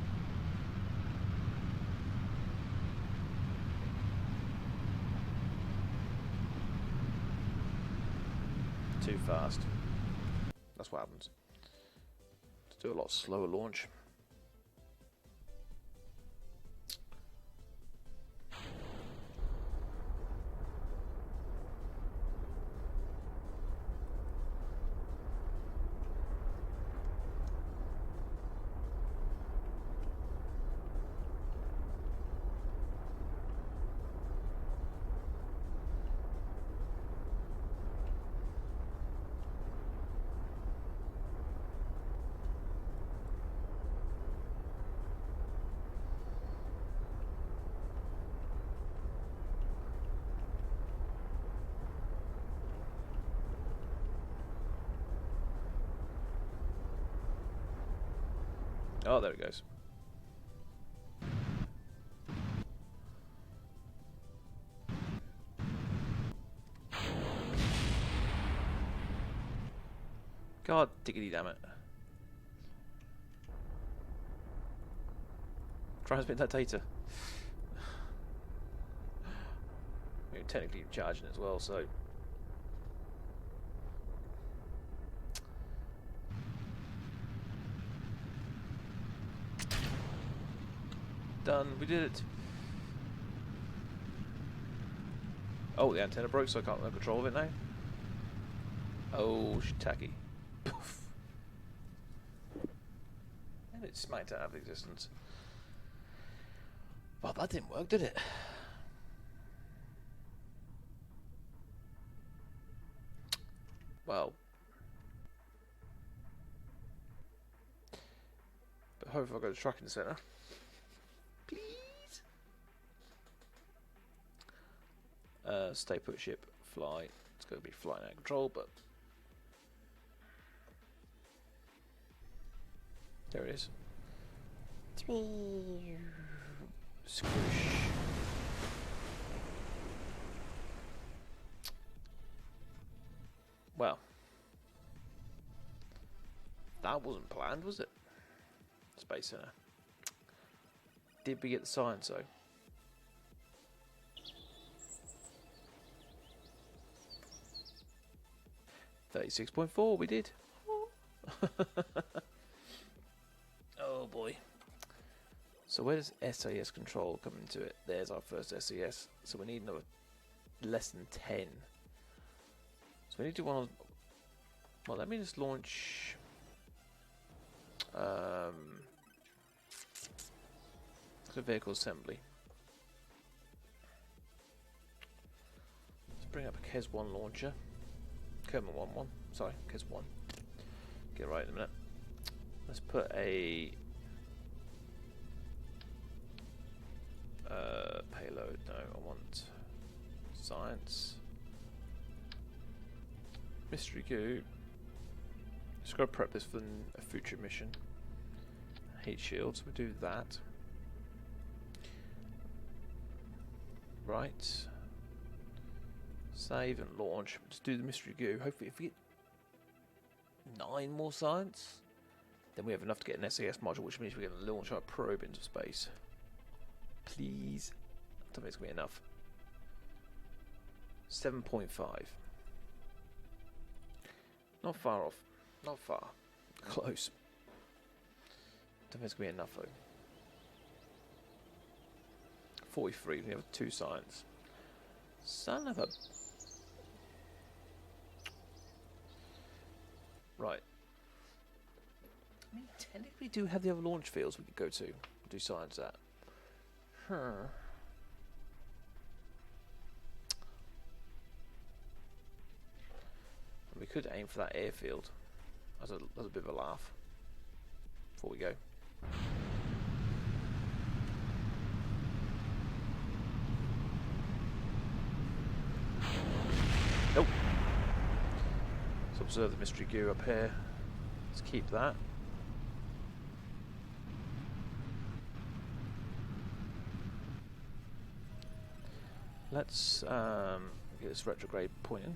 Too fast. That's what happens. Let's do a lot slower launch. Oh, there it goes. God diggity damn it. Transmit that data. We're technically charging as well, so. Done, we did it. Oh, the antenna broke, so I can't have control of it now. Oh, tacky. Poof. And it smacked out of existence. Well, that didn't work, did it? Well. But hopefully I'll go to the tracking centre. Please? Stay put ship, fly. It's going to be flying out of control, but... There it is. Squish. Well. That wasn't planned, was it? Space Center. Did we get the science though? 36.4, we did. Oh boy. So where does SAS control come into it? There's our first SAS. So we need another less than 10. So we need to do one of... Well, let me just launch... the vehicle assembly. Let's bring up a KES 1 launcher. Kerbal 1-1. Sorry, KES 1. Get it right in a minute. Let's put a payload. No, I want science. Mystery goo. Just got to prep this for a future mission. Heat shields. We do that. Right. Save and launch. Just do the mystery goo. Hopefully, if we get 9 more science, then we have enough to get an SAS module, which means we're going to launch our probe into space. Please. I don't think it's going to be enough. 7.5. Not far off. Not far. Close. Don't think it's going to be enough though. 43. We have 2 science. Son of a... Right. I mean, technically we do have the other launch fields we could go to. Do science at. We could aim for that airfield. That's a bit of a laugh. Before we go. Nope. Let's observe the mystery goo up here. Let's keep that. Let's get this retrograde pointing.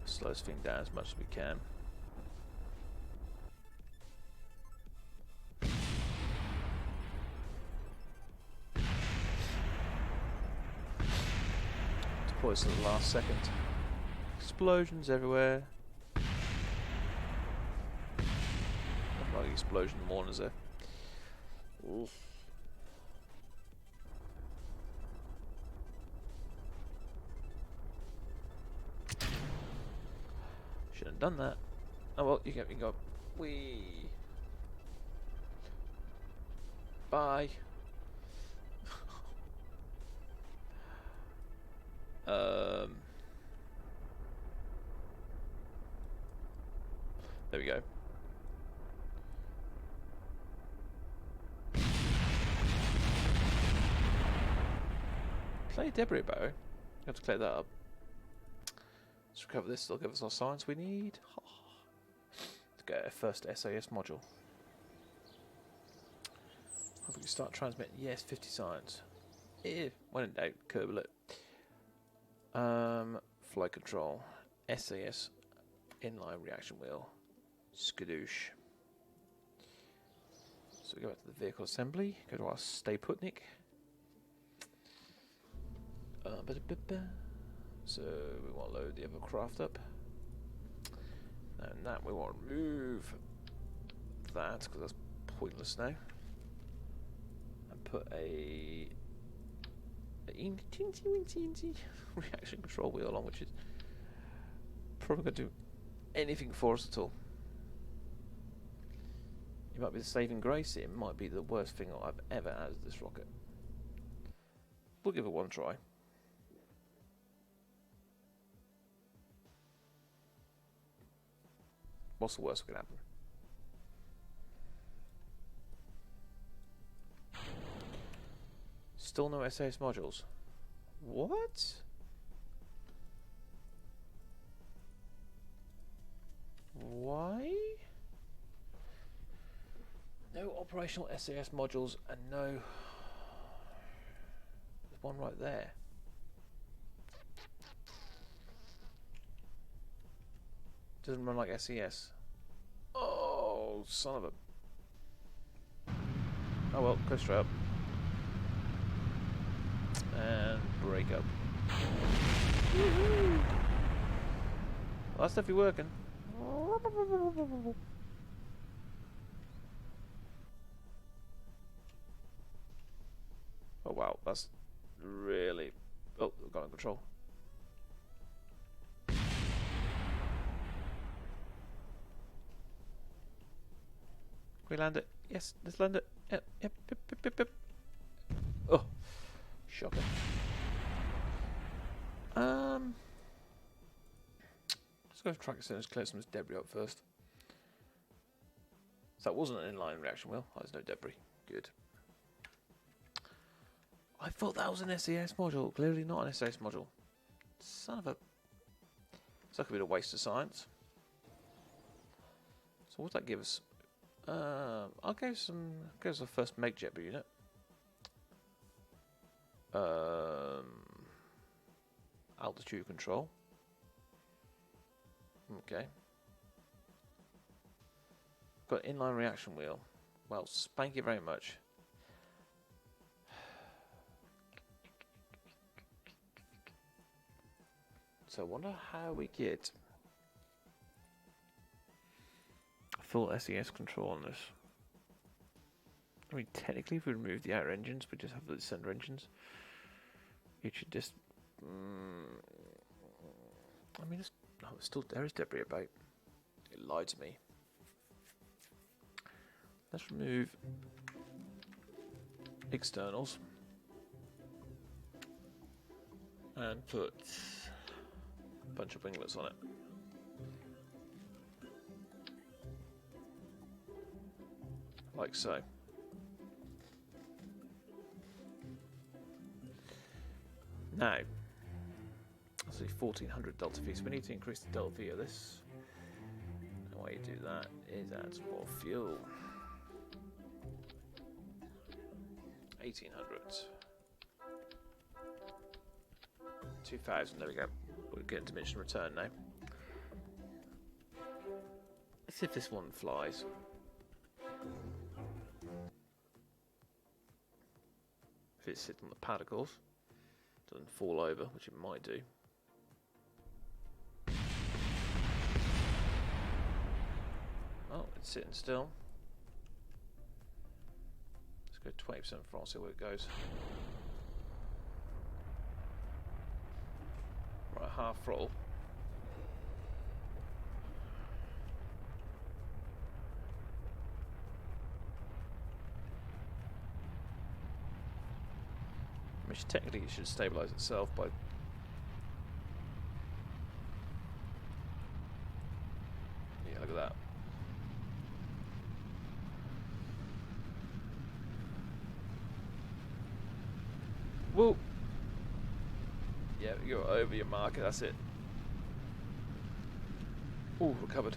Slow this thing down as much as we can. Deploy this at the last second. Explosions everywhere. Not like explosion in the morning, is there? Oof. Shouldn't have done that. Oh well, you can go. Wee. Bye. There we go. Play debris bow. You have to clear that up. Let's recover this. It'll give us our science we need. Let's get our first SAS module. Hope we can start transmitting. Yes, 50 science. When in doubt, Kerbal it. Flight control. SAS inline reaction wheel. Skadoosh. So we go back to the vehicle assembly. Go to our stay putnik. So we want to load the other craft up. And that we want to remove that because that's pointless now. And put a teensy reaction control wheel on, which is probably going to do anything for us at all. It might be the saving grace. It might be the worst thing I've ever added to this rocket. We'll give it one try. What's the worst that can happen? Still no SAS modules. What? Why? No operational SAS modules and no... There's one right there. Doesn't run like SES. Oh, son of a... Oh well, go straight up. And break up. Woohoo! Well, that's definitely working. Oh wow, that's really... Oh, we've got in control. Can we land it? Yes, let's land it. Yep, yep, yep, yep, yep, yep. Oh, shocking. Let's go track it and clear some of this debris up first. So that wasn't an inline reaction wheel. Oh, there's no debris. Good. I thought that was an SAS module. Clearly not an SAS module. Son of a... So that could be a waste of science. So what does that give us? I'll give us a first make jet unit. Altitude control. Okay. Got inline reaction wheel. Well, spank you very much. So I wonder how we get full SES control on this. I mean, technically, if we remove the outer engines, we just have the center engines. It should just. I mean, it's, oh, still there is debris about. It lied to me. Let's remove externals and put a bunch of winglets on it. Like so. Now, let's So 1400 delta V. So we need to increase the delta V of this. The way you do that is add some more fuel. 1800. 2000. There we go. We're getting dimension return now. Let's see if this one flies. If it sits on the pad, of course. Doesn't fall over, which it might do. Oh, it's sitting still. Let's go 20% for see where it goes. Right, half throttle. Which technically it should stabilise itself by. Yeah, look at that. Whoa! Yeah, you're over your marker, that's it. Ooh, recovered.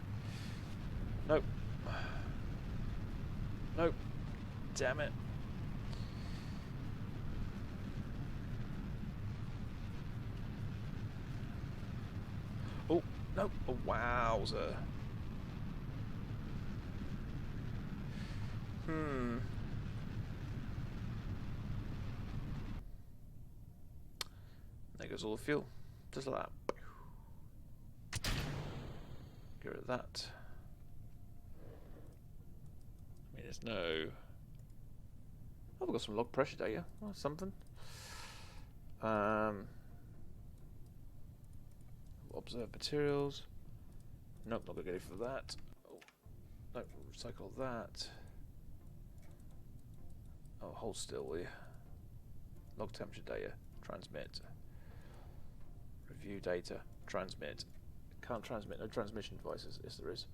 Nope. Nope. Damn it. Oh, no. Oh, wowzer. There goes all the fuel. Just like that. Get rid of that. I mean, there's no... Oh, we've got some log pressure data. Oh, something. Observe materials. Nope, not going to go for that. Oh, no, recycle that. Oh, hold still, will you? Log temperature data. Transmit. Review data. Transmit. Can't transmit. No transmission devices. Yes, there is.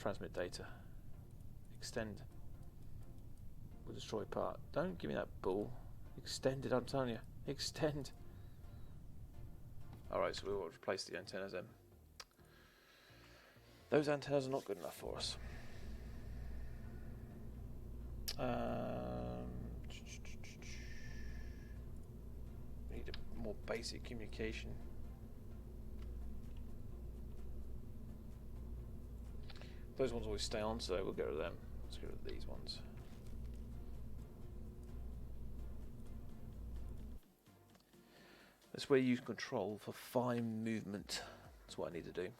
Transmit data. Extend. Will destroy part. Don't give me that bull. Extend it, I'm telling you. Extend. Alright, so we will replace the antennas then. Those antennas are not good enough for us. We need a more basic communication. Those ones always stay on, so we'll get rid of them. Let's get rid of these ones. That's where you use control for fine movement. That's what I need to do.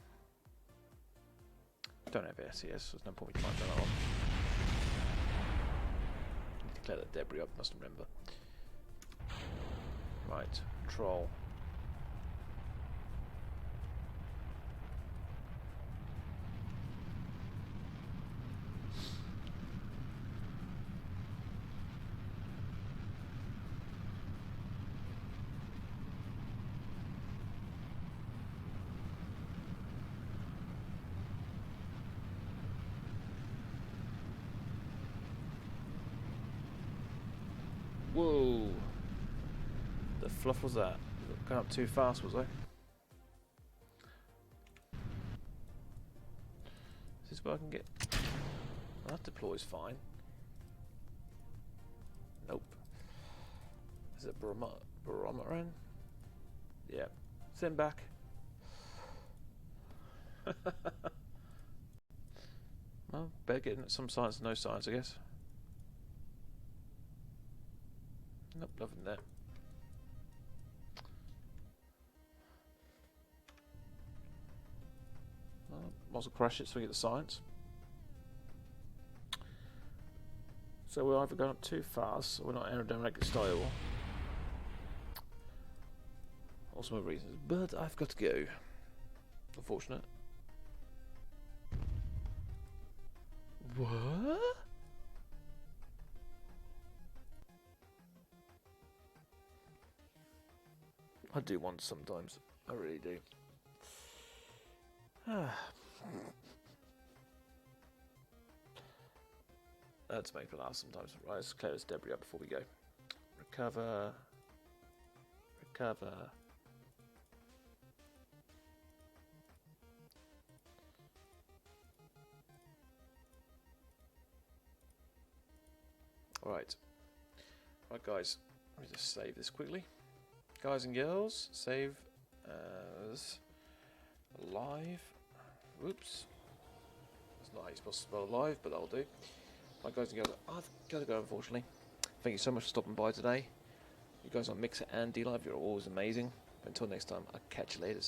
Don't have SES, so there's no point in trying to turn that on. Need to clear that debris up, must remember. Right, control. Whoa! The fluff was that? Going up too fast, was I? Is this where I can get? Well, that deploys fine. Nope. Is it barometer in? Yeah. Send back. Well, better getting some science than no science, I guess. Nope, nothing there. Well, might as well crash it so we get the science. So we're either going up too fast, or we're not aerodynamic style. Or some other reasons. But I've got to go. Unfortunate. What? I do want sometimes. I really do. That's make me laugh sometimes. Right, let's clear this debris up before we go. Recover. Recover. Alright. Right, guys. Let me just save this quickly. Guys and girls, save as live. Whoops. That's not how you're supposed to spell live, but that'll do. Right, guys and girls, I've got to go, unfortunately. Thank you so much for stopping by today. You guys on Mixer and Dlive, you're always amazing. Until next time, I'll catch you later.